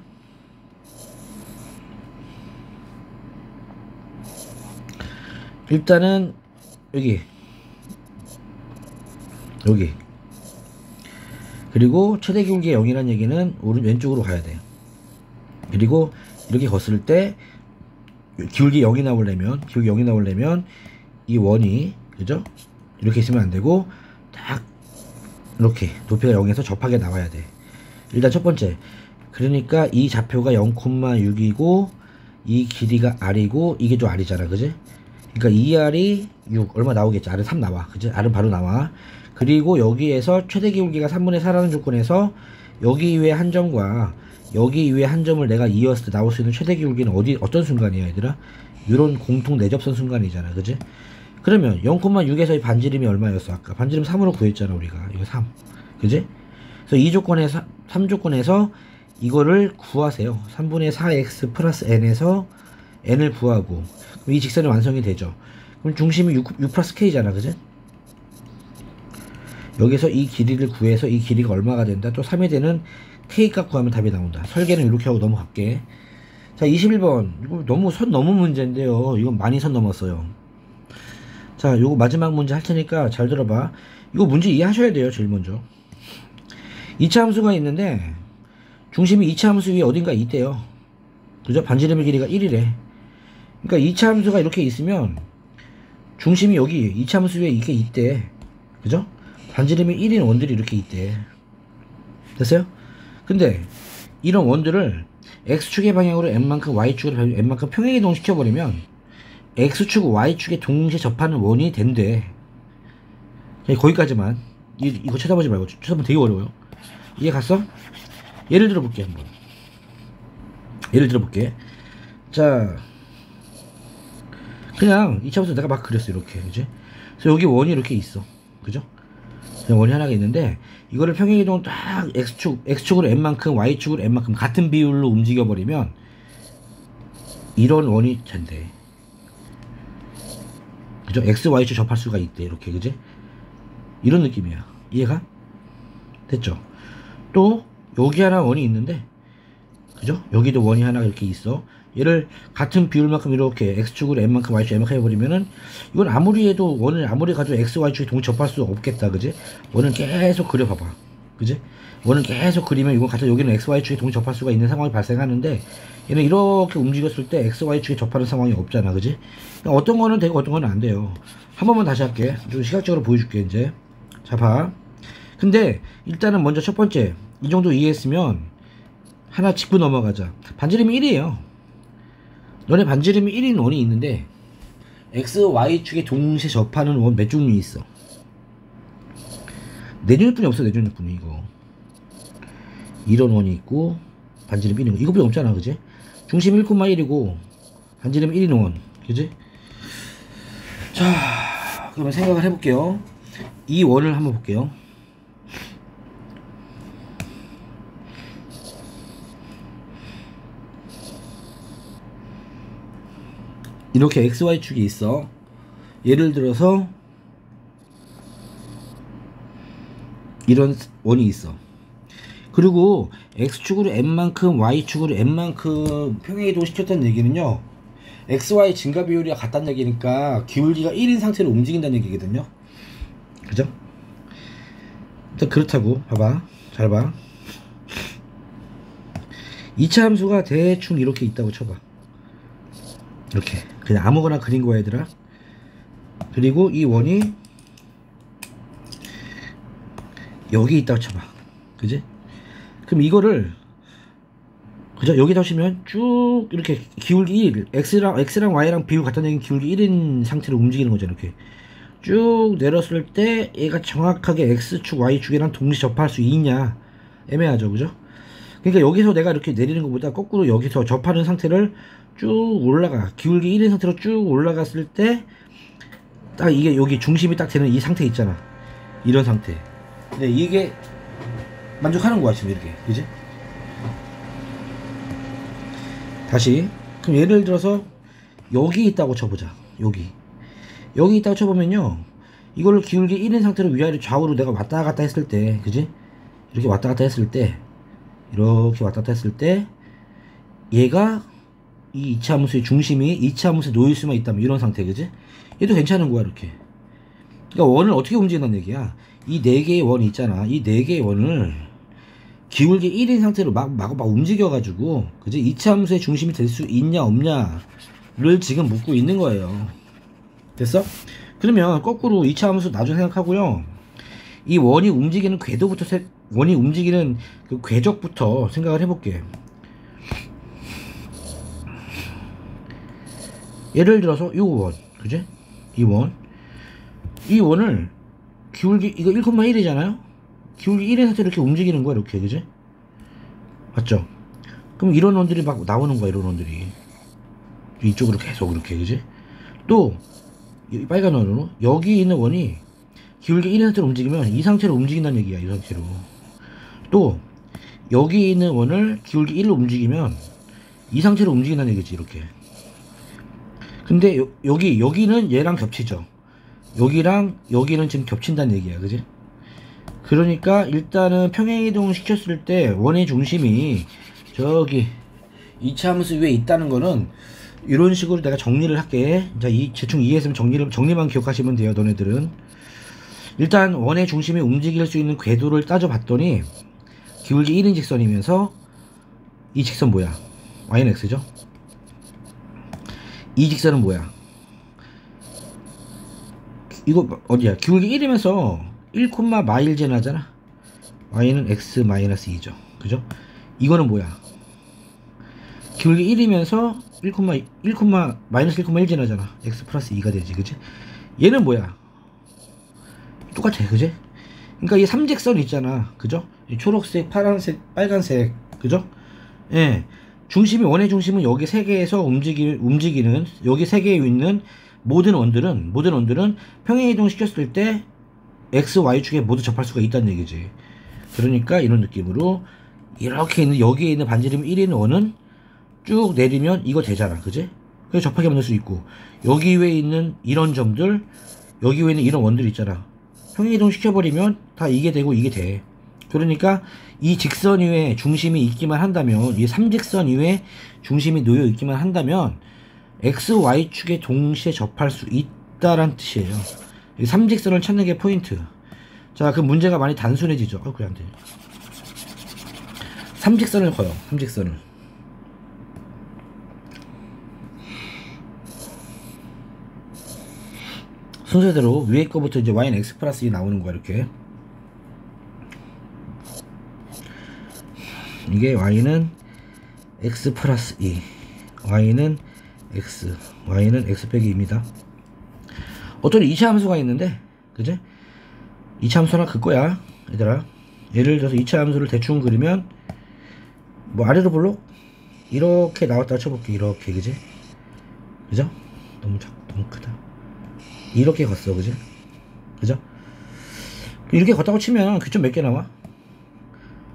일단은 여기 그리고 최대 기울기가 0이라는 얘기는 왼쪽으로 가야 돼. 그리고 이렇게 걷을 때 기울기 0이 나오려면 이 원이 그죠? 이렇게 있으면 안 되고 딱 이렇게 높이가 0에서 접하게 나와야 돼. 일단 첫 번째, 그러니까 이 좌표가 0,6이고 이 길이가 R이고 이게 또 R이잖아, 그지? 그러니까 2R이 6 얼마 나오겠지? R은 3 나와, 그지? R은 바로 나와. 그리고 여기에서 최대 기울기가 3분의 4라는 조건에서 여기 위에 한 점과 여기 위에 한 점을 내가 이었을 때 나올 수 있는 최대 기울기는 어떤 순간이야, 얘들아? 이런 공통 내접선 순간이잖아, 그지? 그러면 0,6에서의 반지름이 얼마였어? 아까 반지름 3으로 구했잖아, 우리가. 이거 3, 그지? 그래서 이 조건에서 3조건에서 이거를 구하세요. 3분의 4x 플러스 n에서 n을 구하고, 그럼 이 직선이 완성이 되죠. 그럼 중심이 6 플러스 k잖아, 그지? 여기서 이 길이를 구해서 이 길이가 얼마가 된다? 또 3이 되는 k값 구하면 답이 나온다. 설계는 이렇게 하고 넘어갈게. 자, 21번. 이거 너무 선 넘은 문제인데요. 이건 많이 선 넘었어요. 자, 요거 마지막 문제 할 테니까 잘 들어봐. 이거 문제 이해하셔야 돼요, 제일 먼저. 2차 함수가 있는데 중심이 2차 함수 위에 어딘가 있대요. 그죠? 반지름의 길이가 1이래. 그러니까 2차 함수가 이렇게 있으면 중심이 여기 2차 함수 위에 이렇게 있대. 그죠? 반지름이 1인 원들이 이렇게 있대. 됐어요? 근데 이런 원들을 x축의 방향으로 n만큼 y축으로 n만큼 평행이동 시켜버리면 x축 y축에 동시에 접하는 원이 된대. 거기까지만. 이거 쳐다보지 말고. 쳐다보면 되게 어려워요. 이해 갔어? 예를 들어볼게 한번. 예를 들어볼게. 자, 그냥 이차부터 내가 막 그렸어, 이렇게. 그지? 그래서 여기 원이 이렇게 있어. 그죠? 그냥 원이 하나가 있는데 이거를 평행이동 딱 x축으로 n만큼 y축으로 n만큼 같은 비율로 움직여버리면 이런 원이 된대. 그죠? x, y축 접할 수가 있대. 이렇게. 그지? 이런 느낌이야. 이해가? 됐죠? 또 여기 하나 원이 있는데, 그죠? 여기도 원이 하나 이렇게 있어. 얘를 같은 비율만큼 이렇게 x축으로 n만큼 y축 n만큼 해버리면은 이건 아무리 해도 원을 아무리 가도 x, y축이 동시에 접할 수 없겠다. 그지? 원은 계속 그려봐봐. 그지? 원은 계속 그리면 이건 같은 여기는 x, y축이 동시에 접할 수가 있는 상황이 발생하는데 얘는 이렇게 움직였을 때 x, y축이 접하는 상황이 없잖아. 그지? 그러니까 어떤 거는 되고 어떤 거는 안 돼요. 한 번만 다시 할게. 좀 시각적으로 보여줄게 이제. 자, 봐. 근데 일단은 먼저 첫 번째 이 정도 이해했으면 하나 짚고 넘어가자. 반지름이 1이에요. 너네 반지름이 1인 원이 있는데 x, y축에 동시에 접하는 원 몇 종류 있어? 네 종류뿐이 없어. 네 종류뿐이. 이거 이런 원이 있고 반지름 1인 원 이거뿐이 없잖아. 그지? 중심 1,1이고 반지름 1인 원. 그지? 자, 그러면 생각을 해볼게요. 이 원을 한번 볼게요. 이렇게 XY축이 있어. 예를 들어서 이런 원이 있어. 그리고 X축으로 N만큼 Y축으로 N만큼 평행이동 시켰다는 얘기는요, XY 증가 비율이 같다는 얘기니까 기울기가 1인 상태로 움직인다는 얘기거든요. 그죠? 일단 그렇다고 봐봐. 잘 봐. 2차 함수가 대충 이렇게 있다고 쳐봐. 이렇게 그냥 아무거나 그린 거야 얘들아. 그리고 이 원이 여기 있다고 쳐봐. 그지? 그럼 이거를 그죠? 여기다 치면 쭉 이렇게 기울기 1 x랑 y랑 비율 같다는 얘기는 기울기 1인 상태로 움직이는 거죠. 이렇게 쭉 내렸을 때 얘가 정확하게 x축 y축이랑 동시 접할 수 있냐 애매하죠. 그죠? 그러니까 여기서 내가 이렇게 내리는 것보다 거꾸로 여기서 접하는 상태를 쭉 올라가. 기울기 1인 상태로 쭉 올라갔을 때 딱 이게 여기 중심이 딱 되는 이 상태 있잖아. 이런 상태. 근데 이게 만족하는 거야 지금 이렇게. 그지? 다시. 그럼 예를 들어서 여기 있다고 쳐보자. 여기 있다고 쳐보면요, 이거를 기울기 1인 상태로 위아래 좌우로 내가 왔다 갔다 했을 때, 그지? 이렇게 왔다 갔다 했을 때, 이렇게 왔다 갔다 했을 때 얘가 이 이차함수의 중심이 이차함수에 놓일 수만 있다면 이런 상태, 그지? 얘도 괜찮은 거야, 이렇게. 그러니까 원을 어떻게 움직인다는 얘기야. 이 4개의 원이 있잖아. 이 4개의 원을 기울기 1인 상태로 막 움직여가지고, 그지? 이차함수의 중심이 될 수 있냐 없냐를 지금 묻고 있는 거예요. 됐어? 그러면 거꾸로 이차함수 나중에 생각하고요. 이 원이 움직이는 궤도부터 원이 움직이는 그 궤적부터 생각을 해볼게. 예를 들어서 이 원, 그지? 이 원을 기울기 이거 1,1이잖아요. 기울기 1의 상태로 이렇게 움직이는 거야, 이렇게, 그지? 맞죠? 그럼 이런 원들이 막 나오는 거야, 이런 원들이 이쪽으로 계속 이렇게, 그지? 또 이 빨간 원으로 여기 있는 원이 기울기 1의 상태로 움직이면 이 상태로 움직인다는 얘기야, 이 상태로. 또 여기 있는 원을 기울기 1로 움직이면 이 상태로 움직인다는 얘기지, 이렇게. 근데 여기는 얘랑 겹치죠. 여기랑 여기는 지금 겹친다는 얘기야, 그지? 그러니까 일단은 평행이동을 시켰을 때 원의 중심이 저기 이차함수 위에 있다는 거는 이런 식으로 내가 정리를 할게. 자, 대충 이해했으면 정리만 기억하시면 돼요, 너네들은. 일단 원의 중심이 움직일 수 있는 궤도를 따져봤더니 기울기 1인 직선이면서 이 직선 뭐야? y는 x죠? 이 직선은 뭐야? 이거 어디야? 기울기 1이면서 1,마일제나 하잖아. y는 x-2죠. 그죠? 이거는 뭐야? 기울기 1이면서 1,-1,1제나 하잖아. x 플러스 2가 되지, 그지? 얘는 뭐야? 똑같아, 그지? 그러니까 이 삼직선 있잖아, 그죠? 이 초록색, 파란색, 빨간색, 그죠? 예. 원의 중심은 여기 세 개에서 움직이는 여기 세 개에 있는 모든 원들은 평행이동 시켰을 때 x, y축에 모두 접할 수가 있다는 얘기지. 그러니까 이런 느낌으로 이렇게 있는 여기에 있는 반지름 1인 원은 쭉 내리면 이거 되잖아, 그지? 그래서 접하게 만들 수 있고, 여기 위에 있는 이런 점들, 여기 위에 있는 이런 원들 있잖아. 평행이동 시켜버리면 다 이게 되고 이게 돼. 그러니까 이 직선 위에 중심이 있기만 한다면, 이 삼직선 위에 중심이 놓여 있기만 한다면 x, y축에 동시에 접할 수 있다란 뜻이에요. 이 삼직선을 찾는 게 포인트. 자, 그 문제가 많이 단순해지죠. 그래 안 돼. 삼직선을 커요. 삼직선을. 순서대로 위에 거부터 이제 y는 x 플러스 2 나오는 거야, 이렇게. 이게 y는 x 플러스 2, y는 x 빼기 2입니다. 어떤 2차 함수가 있는데, 그지? 2차 함수나 그거야, 얘들아. 예를 들어서 2차 함수를 대충 그리면 뭐 아래로 볼록 이렇게 나왔다 쳐볼게. 이렇게, 그지? 그죠? 너무 크다. 이렇게 걷어, 그지? 그죠? 이렇게 걷다고 치면 교점 몇 개 나와?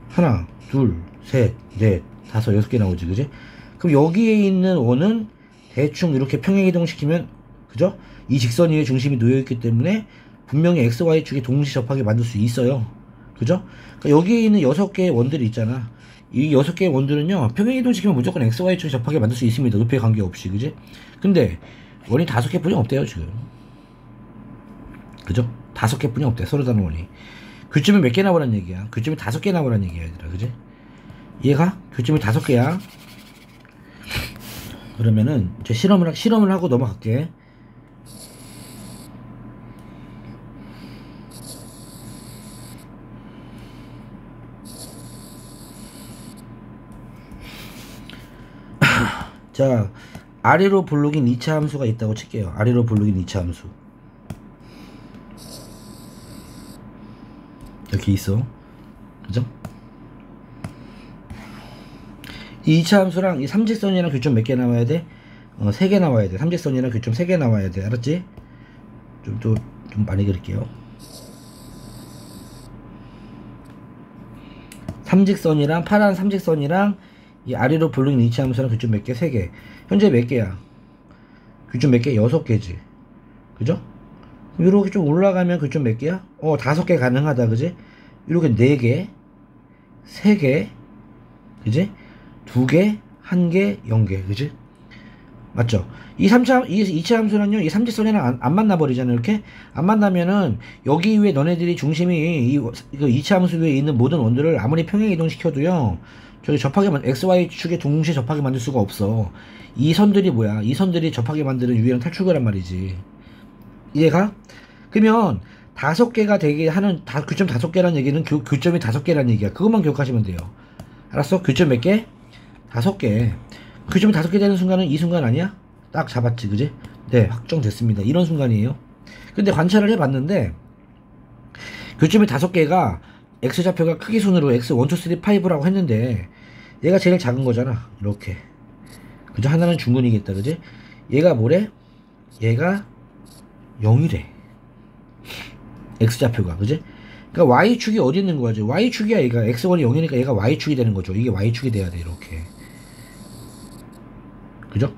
하나, 둘, 셋, 넷, 다섯, 6개 나오지, 그지? 그럼 여기에 있는 원은 대충 이렇게 평행이동 시키면, 그죠? 이 직선 위에 중심이 놓여있기 때문에 분명히 x, y축에 동시 접하게 만들 수 있어요. 그죠? 그러니까 여기에 있는 6개의 원들이 있잖아. 이 6개의 원들은요, 평행이동 시키면 무조건 x, y축에 접하게 만들 수 있습니다. 높이에 관계없이, 그지? 근데 원이 5개 뿐이 없대요, 지금. 그죠? 5개 뿐이 없대, 서로 다른 원이. 교점이 몇 개 나오란 얘기야? 교점이 5개 나오란 얘기야, 얘들아, 그지? 이해가? 교점이 5개야. 그러면은 이제 실험을 하고 넘어갈게. 자, 아래로 볼록인 2차 함수가 있다고 칠게요. 아래로 볼록인 2차 함수 이렇게 있어, 그죠? 이 2차 함수랑 이 삼직선이랑 교점 몇 개 나와야 돼? 3개 나와야 돼. 삼직선이랑 교점 3개 나와야 돼. 알았지? 좀 많이 그릴게요. 삼직선이랑 파란 삼직선이랑 이 아래로 볼록인 2차 함수랑 교점 몇 개? 3개. 현재 몇 개야? 교점 몇 개? 6개지. 그죠? 이렇게 좀 올라가면 교점 몇 개야? 5개 가능하다, 그지? 이렇게 4개, 3개, 그지? 2개, 1개, 0개, 그지? 맞죠? 이차 함수는요, 이 삼직선이랑 안 만나버리잖아요. 이렇게 안 만나면은 여기 위에 너네들이 중심이 그 이차 함수 위에 있는 모든 원들을 아무리 평행 이동시켜도요, 저기 XY 축에 동시에 접하게 만들 수가 없어. 이 선들이 뭐야? 이 선들이 접하게 만드는 유일한 탈출구란 말이지. 이해가? 그러면 5개가 되게 하는 교점 5개란 얘기는 교점이 5개란 얘기야. 그것만 기억하시면 돼요. 알았어? 교점 몇 개? 5개. 교점이 5개 되는 순간은 이 순간 아니야? 딱 잡았지, 그지? 네, 확정됐습니다. 이런 순간이에요. 근데 관찰을 해봤는데 교점이 5개가 x좌표가 크기 순으로 x 1, 2, 3, 5라고 했는데 얘가 제일 작은 거잖아. 이렇게. 그죠? 하나는 중근이겠다, 그지? 얘가 뭐래? 얘가 0이래. x좌표가, 그지? 그러니까 y축이 어디 있는 거지? y축이야. 얘가 x1이 0이니까 얘가 y축이 되는 거죠. 이게 y축이 돼야 돼, 이렇게. 그죠?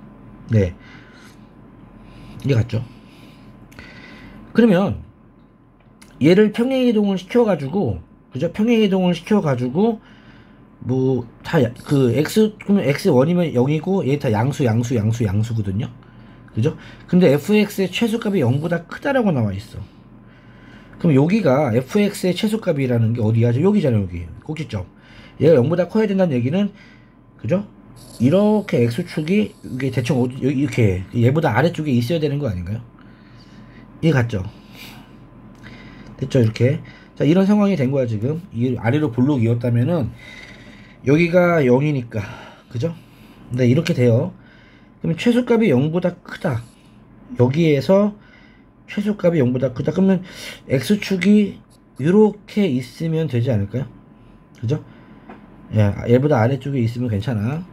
네. 이해 갔죠? 그러면 얘를 평행이동을 시켜가지고, 그죠? 평행이동을 시켜가지고 뭐 다 그 그러면 x1이면 0이고 얘 다 양수거든요. 그죠? 근데 fx의 최소값이 0보다 크다라고 나와 있어. 그럼 여기가 fx의 최소값이라는 게 어디야? 여기잖아요, 여기. 꼭지점. 얘가 0보다 커야 된다는 얘기는, 그죠? 이렇게 x축이 이게 대충 이렇게 얘보다 아래쪽에 있어야 되는 거 아닌가요? 이해 갔죠? 됐죠? 이렇게. 자, 이런 상황이 된 거야, 지금. 이 아래로 볼록 이었다면은 여기가 0이니까, 그죠? 네, 이렇게 돼요. 그럼 최소값이 0보다 크다. 여기에서 최소값이 0보다 크다. 그러면 x축이 이렇게 있으면 되지 않을까요? 그죠? 예, 얘보다 아래쪽에 있으면 괜찮아.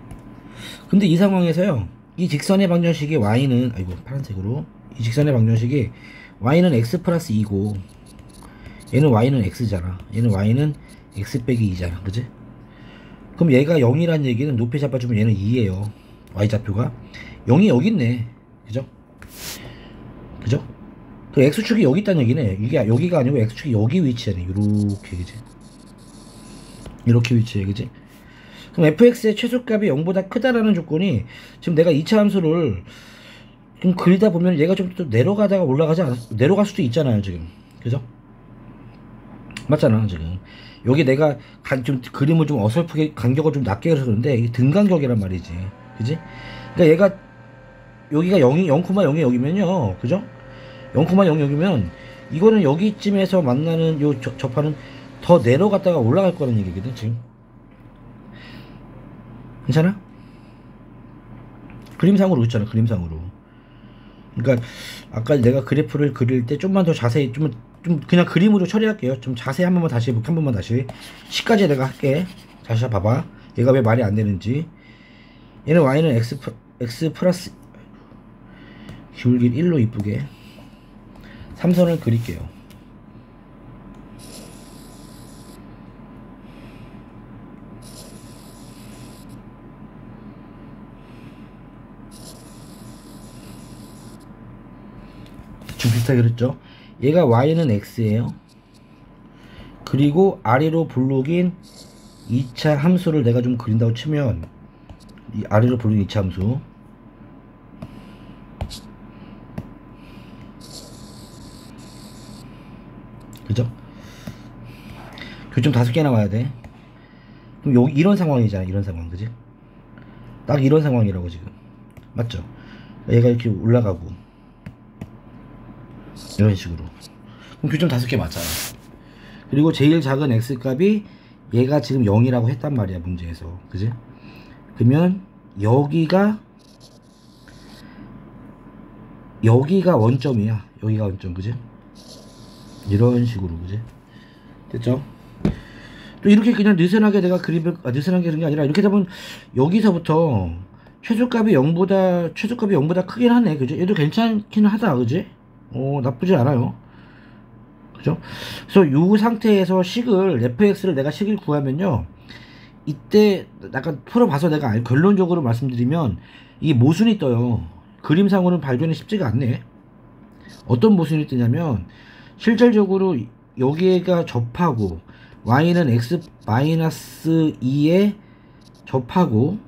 근데 이 상황에서요, 이 직선의 방정식이 y는, 아이고, 파란색으로. 이 직선의 방정식이 y는 x 플러스 2고, 얘는 y는 x잖아. 얘는 y는 x 빼기 2잖아. 그지? 그럼 얘가 0이란 얘기는 높이 잡아주면 얘는 2예요. y좌표가. 0이 여기 있네. 그죠? 그죠? 그 x축이 여기 있다는 얘기네. 이게 여기가 아니고 x축이 여기 위치하네. 요렇게, 그지? 이렇게 위치해, 그지? 그럼 fx의 최소값이 0보다 크다라는 조건이, 지금 내가 2차 함수를 좀 그리다 보면 얘가 좀 또 내려가다가 내려갈 수도 있잖아요, 지금. 그죠? 맞잖아, 지금. 여기 내가 좀 그림을 좀 어설프게 간격을 좀 낮게 해서 그런데 이게 등간격이란 말이지. 그지? 그러니까 얘가 여기가 0,0에 여기면요. 그죠? 0,0 여기면 이거는 여기쯤에서 만나는 요 접하는 더 내려갔다가 올라갈 거라는 얘기거든, 지금. 괜찮아? 그림상으로 있잖아, 그림상으로. 그러니까 아까 내가 그래프를 그릴 때 좀만 더 자세히 좀 그냥 그림으로 처리할게요. 좀 자세히 한 번만 다시 해볼게. 한 번만 다시 10까지 내가 할게. 다시 봐봐. 얘가 왜 말이 안 되는지. 얘는 y는 x 플러스 기울기 1로 이쁘게 3선을 그릴게요. 좀 비슷하게 그랬죠? 얘가 y는 x예요. 그리고 아래로 볼록인 2차 함수를 내가 좀 그린다고 치면, 이 아래로 볼록인 2차 함수, 그죠? 교점 5개 나와야 돼. 그럼 여기 이런 상황이잖아. 이런 상황, 그지? 딱 이런 상황이라고 지금. 맞죠? 얘가 이렇게 올라가고 이런 식으로. 그럼 교점 5개 맞잖아. 그리고 제일 작은 x값이 얘가 지금 0이라고 했단 말이야, 문제에서. 그지? 그러면 여기가 원점이야. 여기가 원점, 그지? 이런 식으로, 그지? 됐죠? 또 이렇게 그냥 느슨하게 내가 느슨하게 그런 게 아니라 이렇게 되면 여기서부터 최소값이 0보다 크긴 하네. 그죠? 얘도 괜찮긴 하다. 그지? 나쁘지 않아요. 그죠? 그래서 이 상태에서 fx를 내가 식을 구하면요. 이때 약간 풀어봐서 내가 결론적으로 말씀드리면 이 모순이 떠요. 그림상으로는 발견이 쉽지가 않네. 어떤 모순이 뜨냐면 실질적으로 여기가 접하고 y는 x-2에 접하고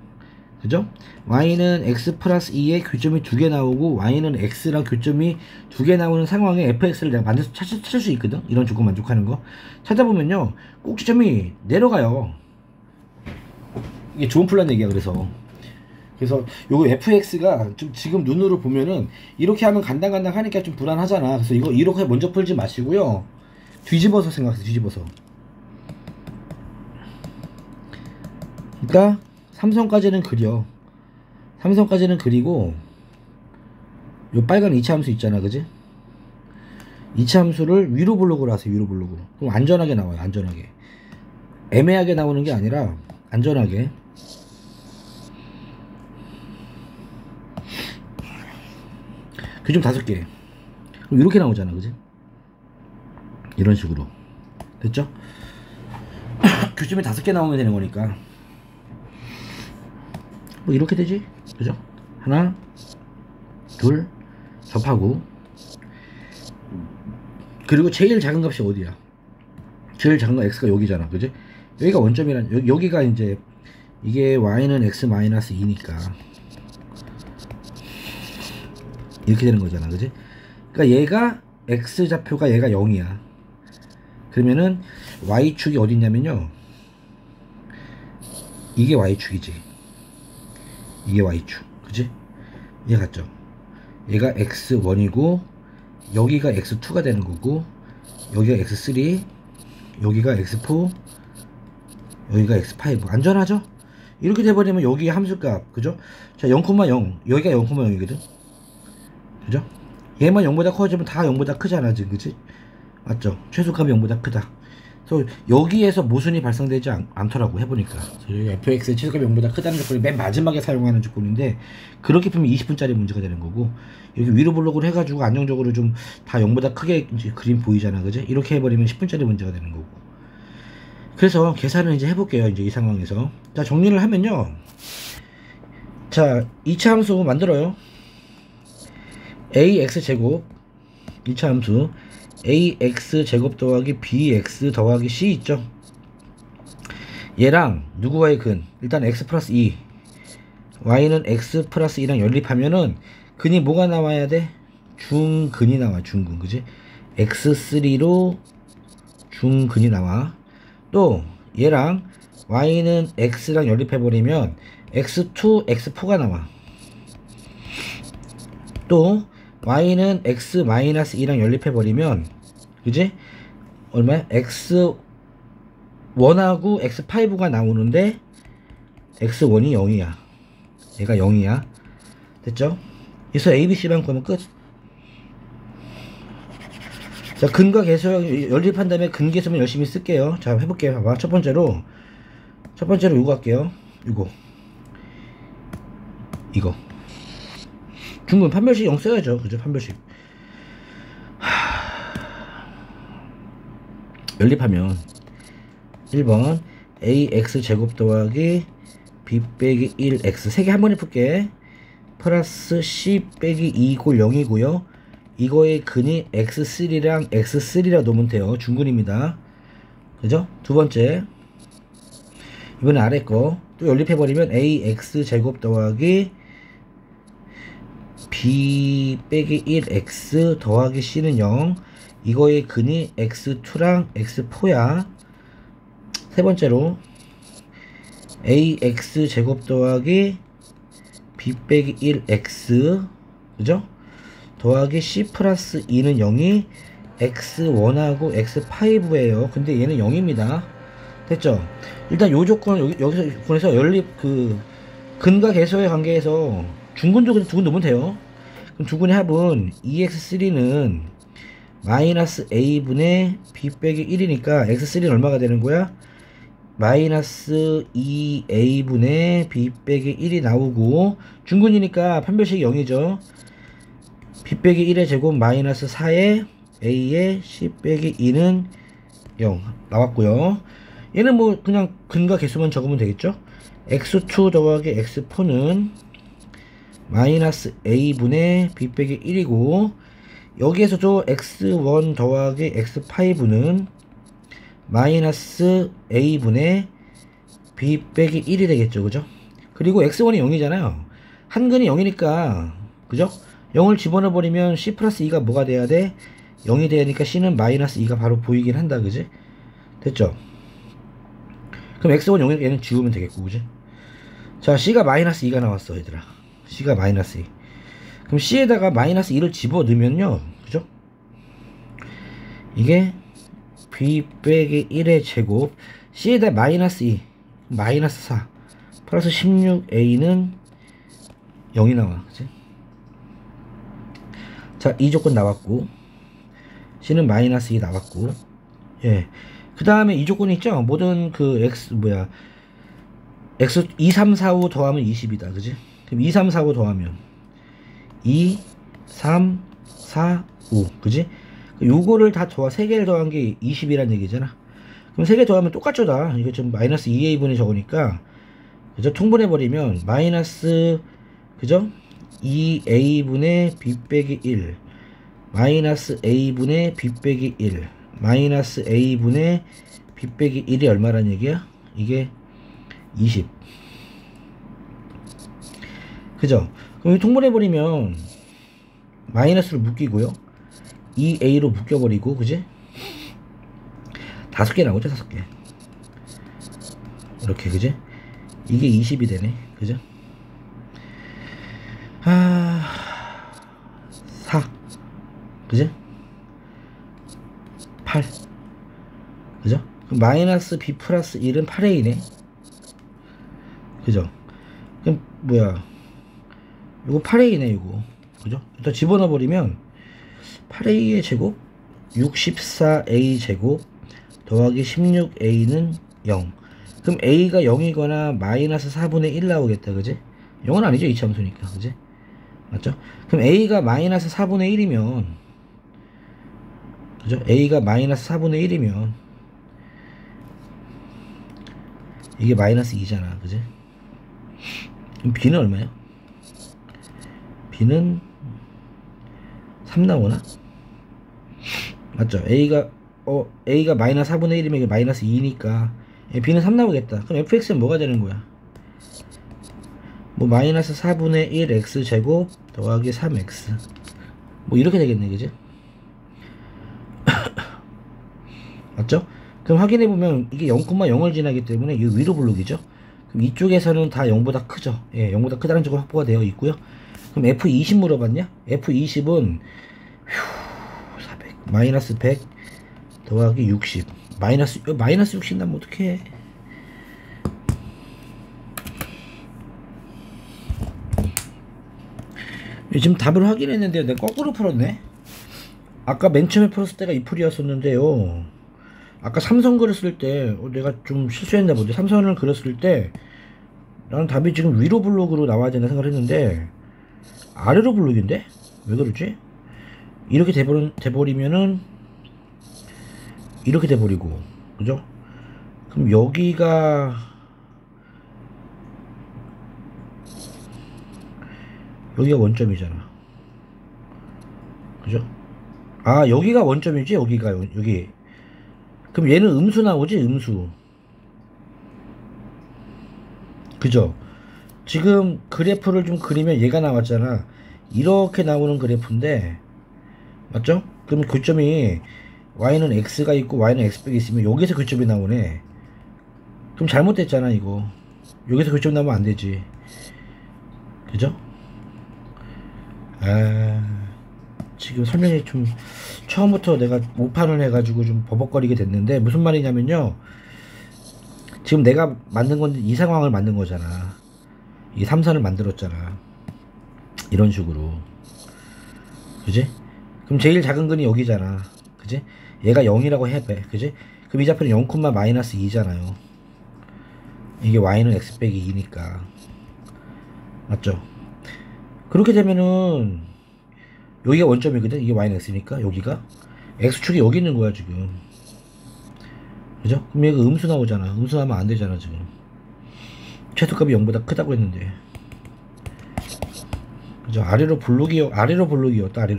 그죠? y는 x 플러스 2에 교점이 2개 나오고 y는 x랑 교점이 2개 나오는 상황에 fx를 내가 만들어서 찾을 수 있거든. 이런 조건 만족하는 거 찾아보면요 꼭지점이 내려가요. 이게 좋은 플란 얘기야. 그래서 요거 fx가 좀 지금 눈으로 보면은 이렇게 하면 간당간당 하니까 좀 불안하잖아. 그래서 이거 이렇게 먼저 풀지 마시고요, 뒤집어서 생각하세요. 뒤집어서. 그러니까 삼성까지는 그려. 삼성까지는 그리고 요 빨간 이차함수 있잖아, 그지? 이차함수를 위로 블록으로 하세요. 위로 블록으로. 그럼 안전하게 나와요. 안전하게. 애매하게 나오는 게 아니라 안전하게. 교점 5개. 그럼 이렇게 나오잖아, 그지? 이런 식으로. 됐죠? 교점이 5개 나오면 되는 거니까 뭐 이렇게 되지, 그죠? 하나, 둘, 접하고. 그리고 제일 작은 값이 어디야? 제일 작은 거 x가 여기잖아, 그지? 여기가 원점이란, 여기가 이제 이게 y는 x 마이너스 2니까 이렇게 되는 거잖아, 그지? 그러니까 얘가 x 좌표가 얘가 0이야. 그러면은 y축이 어디 있냐면요, 이게 y축이지. 이게 y축, 그지? 얘 같죠? 얘가 x1이고 여기가 x2가 되는 거고, 여기가 x3, 여기가 x4, 여기가 x5. 안전하죠? 이렇게 돼버리면 여기 함수값, 그죠? 자, 0,0, 여기가 0,0이거든, 그죠? 얘만 0보다 커지면 다 0보다 크잖아 지금, 그치? 맞죠? 최소값이 0보다 크다. 그래서 여기에서 모순이 발생되지 않더라고, 해보니까. fx의 최소값이 0보다 크다는 조건이 맨 마지막에 사용하는 조건인데, 그렇게 풀면 20분짜리 문제가 되는 거고, 이렇게 위로 블록으로 해가지고 안정적으로 좀 다 0보다 크게 이제 그림 보이잖아, 그지? 이렇게 해버리면 10분짜리 문제가 되는 거고. 그래서 계산을 이제 해볼게요. 이제 이 상황에서. 자, 정리를 하면요, 자, 2차 함수 만들어요. ax제곱 2차 함수 ax제곱 더하기 bx 더하기 c 있죠? 얘랑 누구와의 근? 일단 x 플러스 2, y는 x 플러스 2랑 연립하면은 근이 뭐가 나와야 돼? 중근이 나와. 중근, 그지? x3로 중근이 나와. 또 얘랑 y는 x랑 연립해버리면 x2, x4가 나와. 또 y는 x-2랑 연립해버리면, 그지? 얼마야? x1하고 x5가 나오는데 x1이 0이야. 얘가 0이야. 됐죠? 그래서 ABC만 구하면 끝. 자, 근과 계수 연립한 다음에 근계수만 열심히 쓸게요. 자, 해볼게요. 봐봐. 첫 번째로 요거 할게요. 이거 중근 판별식 0 써야죠, 그죠? 판별식. 연립하면 1번 ax 제곱 더하기 b 빼기 1x 3개 한 번에 풀게. 플러스 c 빼기 2 이꼴 0이고요 이거의 근이 x3랑 x3라 놓으면 돼요. 중근입니다, 그죠? 두 번째, 이번엔 아래 거 또 연립해버리면 ax 제곱 더하기 b 빼기 1x 더하기 c는 0, 이거의 근이 x2랑 x4야. 세 번째로 ax 제곱 더하기 b 빼기 1x, 그죠? 더하기 c 플러스 2는 0이 x1하고 x5에요 근데 얘는 0입니다 됐죠? 일단 요 조건, 여기서 조건에서 연립 근과 계수의 관계에서 중근도 그냥 두근 놓으면 돼요. 그럼 두근의 합은 2x3는 마이너스 a분의 b 빼기 1이니까 x3는 얼마가 되는 거야? 마이너스 2a분의 b 빼기 1이 나오고, 중근이니까 판별식이 0이죠. b 빼기 1의 제곱 마이너스 4에 a의 c 빼기 2는 0 나왔고요. 얘는 뭐 그냥 근과 개수만 적으면 되겠죠. x2 더하기 x4는 마이너스 a분의 b 빼기 1이고, 여기에서도 x1 더하기 x5는 마이너스 a분의 b 빼기 1이 되겠죠, 그죠? 그리고 x1이 0이잖아요. 한근이 0이니까 그죠? 0을 집어넣어 버리면 c 플러스 2가 뭐가 돼야 돼? 0이 되니까 c는 마이너스 2가 바로 보이긴 한다. 그지? 됐죠? 그럼 x1 0이니까 얘는 지우면 되겠고. 그지? 자, c가 마이너스 2가 나왔어 얘들아. c가 마이너스 2. 그럼 c에다가 마이너스 2를 집어넣으면요, 그죠? 이게 b 빼기 1의 제곱, c에다 마이너스 2 마이너스 4 플러스 16a는 0이 나와. 그치? 자, 이 조건 나왔고, c는 마이너스 2 나왔고, 예. 그 다음에 이 조건이 있죠? 모든 그 x x 2, 3, 4, 5 더하면 20이다. 그지? 그럼 2, 3, 4, 5 더하면 2, 3, 4, 5. 그지? 요거를 다 더하, 3개를 더한 게 20이란 얘기잖아. 그럼 3개 더하면 똑같죠, 다. 이거 좀 마이너스 2a분의 저거니까, 그죠? 통분해버리면, 마이너스, 그죠? 2a분의 b 빼기 1, 마이너스 a분의 b 빼기 1, 마이너스 a분의 b 빼기 1이 얼마란 얘기야? 이게 20. 그죠? 그럼 통분해버리면, 마이너스를 묶이고요. 2a로 묶여버리고, 그지? 5개 나오죠, 5개. 이렇게, 그지? 이게 20이 되네, 그죠? 4. 그지? 8. 그죠? 그럼 마이너스 b 플러스 1은 8a네. 그죠? 그럼, 뭐야. 이거 8a네, 이거. 그죠? 일단 집어넣어버리면, 8a의 제곱, 64a 제곱, 더하기 16a는 0. 그럼 a가 0이거나 마이너스 4분의 1 나오겠다. 그지? 0은 아니죠, 이차함수니까. 그지? 맞죠? 그럼 a가 마이너스 4분의 1이면, 그죠? a가 마이너스 4분의 1이면 이게 마이너스 2잖아. 그지? 그럼 b는 얼마야? b는 3 나오나? 맞죠? a가 마이너스 4분의 1이면 이게 마이너스 2니까 b는 3 나오겠다. 그럼 fx는 뭐가 되는 거야? 뭐 마이너스 4분의 1 x제곱 더하기 3x 뭐 이렇게 되겠네. 그지? 맞죠? 그럼 확인해보면 이게 0,0을 지나기 때문에 이 위로 블록이죠. 그럼 이쪽에서는 다 0보다 크죠. 예, 0보다 크다는 쪽은 확보가 되어 있고요. 그럼 F20 물어봤냐? F20은 400 마이너스 100 더하기 60 마이너스 60 나면 어떡해. 지금 답을 확인했는데 내가 거꾸로 풀었네. 아까 맨 처음에 풀었을 때가 이 풀이었었는데요. 아까 삼선 그렸을 때 내가 좀 실수했나 보지. 삼선을 그렸을 때 나는 답이 지금 위로 블록으로 나와야 되나 생각을 했는데 아래로 블록인데? 왜 그러지? 이렇게 돼버리면은 이렇게 돼버리고, 그죠? 그럼 여기가 원점이잖아. 그죠? 아, 여기가 원점이지. 여기. 그럼 얘는 음수 나오지. 음수. 그죠? 지금 그래프를 좀 그리면 얘가 나왔잖아. 이렇게 나오는 그래프인데, 맞죠? 그럼 교점이 y는 x가 있고 y는 x백이 있으면 여기서 교점이 나오네. 그럼 잘못됐잖아 이거. 여기서 교점 나오면 안 되지. 그죠? 지금 설명이 좀 처음부터 내가 오판을 해가지고 좀 버벅거리게 됐는데 무슨 말이냐면요. 지금 내가 만든 건데 이 상황을 만든 거잖아. 이 삼선을 만들었잖아. 이런 식으로. 그지? 그럼 제일 작은 근이 여기잖아. 그지? 얘가 0이라고 해봐. 그지? 그럼 이 좌표는 0, 마이너스 2잖아요. 이게 y는 x 빼기 2니까. 맞죠? 그렇게 되면은 여기가 원점이거든. 이게 y는 x니까 여기가 x축이 여기 있는 거야 지금. 그죠? 그럼 얘가 음수 나오잖아. 음수 나오면 안 되잖아 지금. 최소값이 0보다 크다고 했는데. 그죠? 아래로 블록이었다. 아래로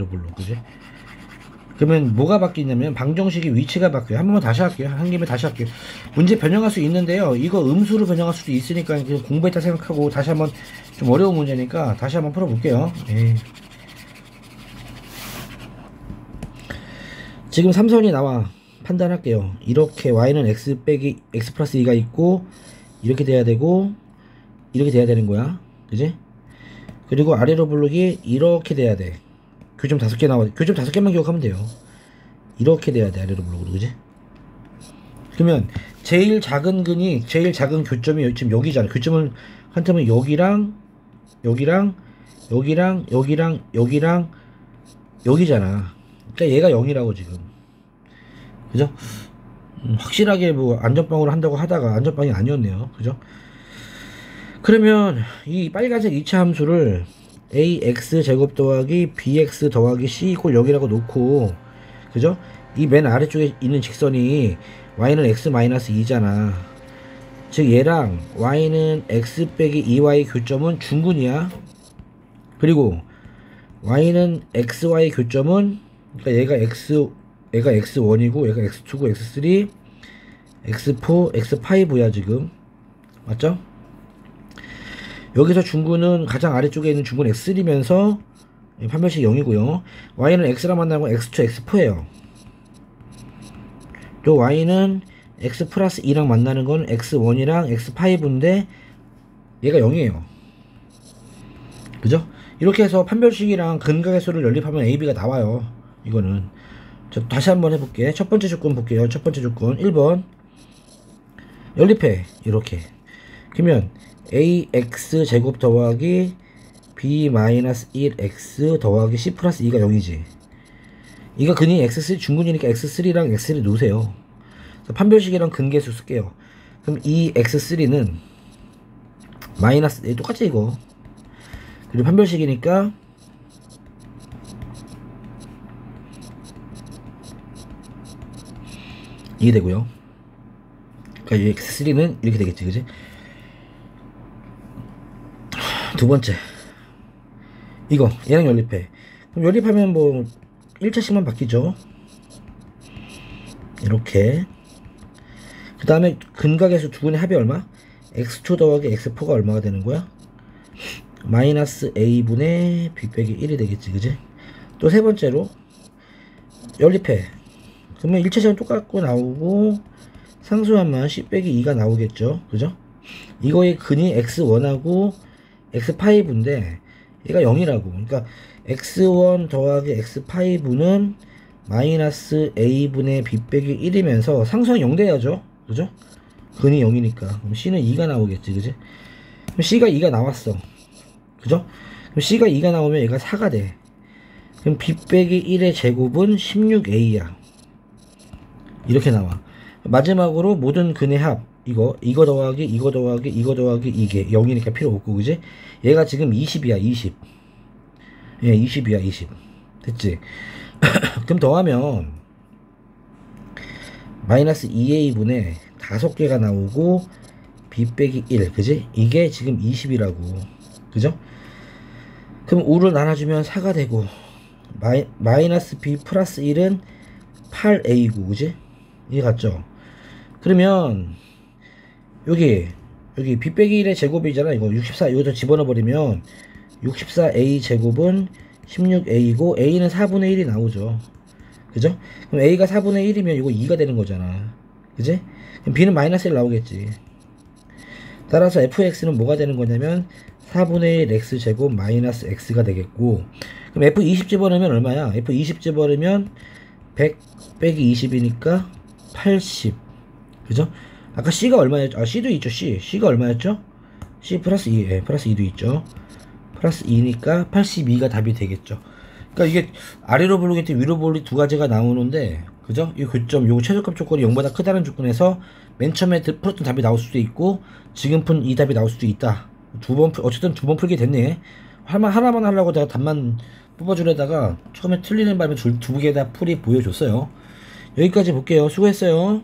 블록. 그지? 그러면 뭐가 바뀌냐면 방정식의 위치가 바뀌어요. 한 번만 다시 할게요. 한 김에 다시 할게요. 문제 변형할 수 있는데요. 이거 음수로 변형할 수도 있으니까 공부했다 생각하고 다시 한번 좀 어려운 문제니까 다시 한번 풀어볼게요. 에이. 지금 삼선이 나와. 판단할게요. 이렇게 y는 x 빼기 x 플러스 2가 있고 이렇게 돼야 되고 이렇게 돼야 되는 거야. 그지? 그리고 아래로 블록이 이렇게 돼야 돼. 교점 5개 나와. 교점 5개만 기억하면 돼요. 이렇게 돼야 돼. 아래로 블록으로. 그지? 그러면 제일 작은 근이 제일 작은 교점이 지금 여기잖아. 교점을 한테면 여기랑 여기랑 여기랑 여기랑 여기랑 여기잖아. 그러니까 얘가 0이라고 지금. 그죠? 확실하게 뭐 안전빵으로 한다고 하다가 안전빵이 아니었네요. 그죠? 그러면 이 빨간색 2차 함수를 ax 제곱 더하기 bx 더하기 c 이퀄 0이라고 놓고, 그죠? 이 맨 아래쪽에 있는 직선이 y는 x 마이너스 2잖아. 즉 얘랑 y는 x 빼기 2y 교점은 중근이야. 그리고 y는 xy 교점은, 그러니까 얘가 x1이고 얘가 x2고 x3 x4 x5야 지금. 맞죠? 여기서 중근은 가장 아래쪽에 있는 중근 x3면서 판별식 0이고요. y는 x랑 만나고 x2 x4예요. 또 y는 x 플러스 2랑 만나는 건 x1이랑 x5인데 얘가 0이에요. 그죠? 이렇게 해서 판별식이랑 근각의 수를 연립하면 AB가 나와요. 이거는 자, 다시 한번 해볼게. 첫 번째 조건 볼게요. 첫 번째 조건 1번 연립해. 이렇게 그러면 ax 제곱 더하기 b 마이너스 1x 더하기 c 플러스 2가 0이지. 이거 근이 x3 중근이니까 x3랑 x3 놓으세요. 판별식이랑 근계수 쓸게요. 그럼 이 x3는 마이너스 똑같지 이거. 그리고 판별식이니까 이게 되고요. 그러니까 이 x3는 이렇게 되겠지, 그지? 두 번째 이거 얘랑 연립해. 그럼 연립하면 뭐 1차씩만 바뀌죠. 이렇게. 그 다음에 근각에서 두 분의 합이 얼마? x2 더하기 x4가 얼마가 되는 거야? 마이너스 a분의 b 빼기 1이 되겠지, 그지? 또 세 번째로 연립해. 그러면 1차식은 똑같고 나오고 상수함만 c 빼기 2가 나오겠죠, 그죠? 이거의 근이 x1하고 x5인데 얘가 0이라고. 그러니까 x1 더하기 x5는 마이너스 a분의 b 빼기 1이면서 상수항 0 돼야죠, 그죠? 근이 0이니까 그럼 c는 2가 나오겠지, 그지? 그럼 c가 2가 나왔어, 그죠? 그럼 c가 2가 나오면 얘가 4가 돼. 그럼 b 빼기 1의 제곱은 16a야. 이렇게 나와. 마지막으로 모든 근의 합 이거 더하기 이거 더하기 이거 더하기 이게 0이니까 필요 없고, 그지? 얘가 지금 20이야 20. 예, 20이야 20. 됐지? 그럼 더하면 마이너스 2a분의 5개가 나오고 b 빼기 1, 그지? 이게 지금 20이라고, 그죠? 그럼 5를 나눠주면 4가 되고 마이너스 b 플러스 1은 8a고, 그지? 이해 갔죠? 그러면 여기 b 빼기 1의 제곱이잖아. 이거 64 여기서 집어넣어 버리면 64a 제곱은 16a고 a는 4분의 1이 나오죠, 그죠? 그럼 a가 4분의 1이면 이거 2가 되는 거잖아, 그지? 그럼 b는 마이너스 1 나오겠지. 따라서 fx는 뭐가 되는 거냐면 4분의 1 x 제곱 마이너스 x가 되겠고, 그럼 f20 집어넣으면 얼마야? f20 집어넣으면 100 빼기 20이니까 80, 그죠? 아까 c가 얼마였죠? 아, c도 있죠. c가 얼마였죠? c 플러스 2, 예, 플러스 2도 있죠. 플러스 2니까 82가 답이 되겠죠. 그러니까 이게 아래로 볼리기 위로 볼리 두 가지가 나오는데, 그죠? 이 교점, 요거 최저값 조건이 0보다 크다는 조건에서 맨 처음에 풀었던 답이 나올 수도 있고 지금 푼 이 답이 나올 수도 있다. 어쨌든 두 번 풀게 됐네. 하나만 하려고 내가 답만 뽑아주려다가 처음에 틀리는 바람에 두 개 다 풀이 보여줬어요. 여기까지 볼게요. 수고했어요.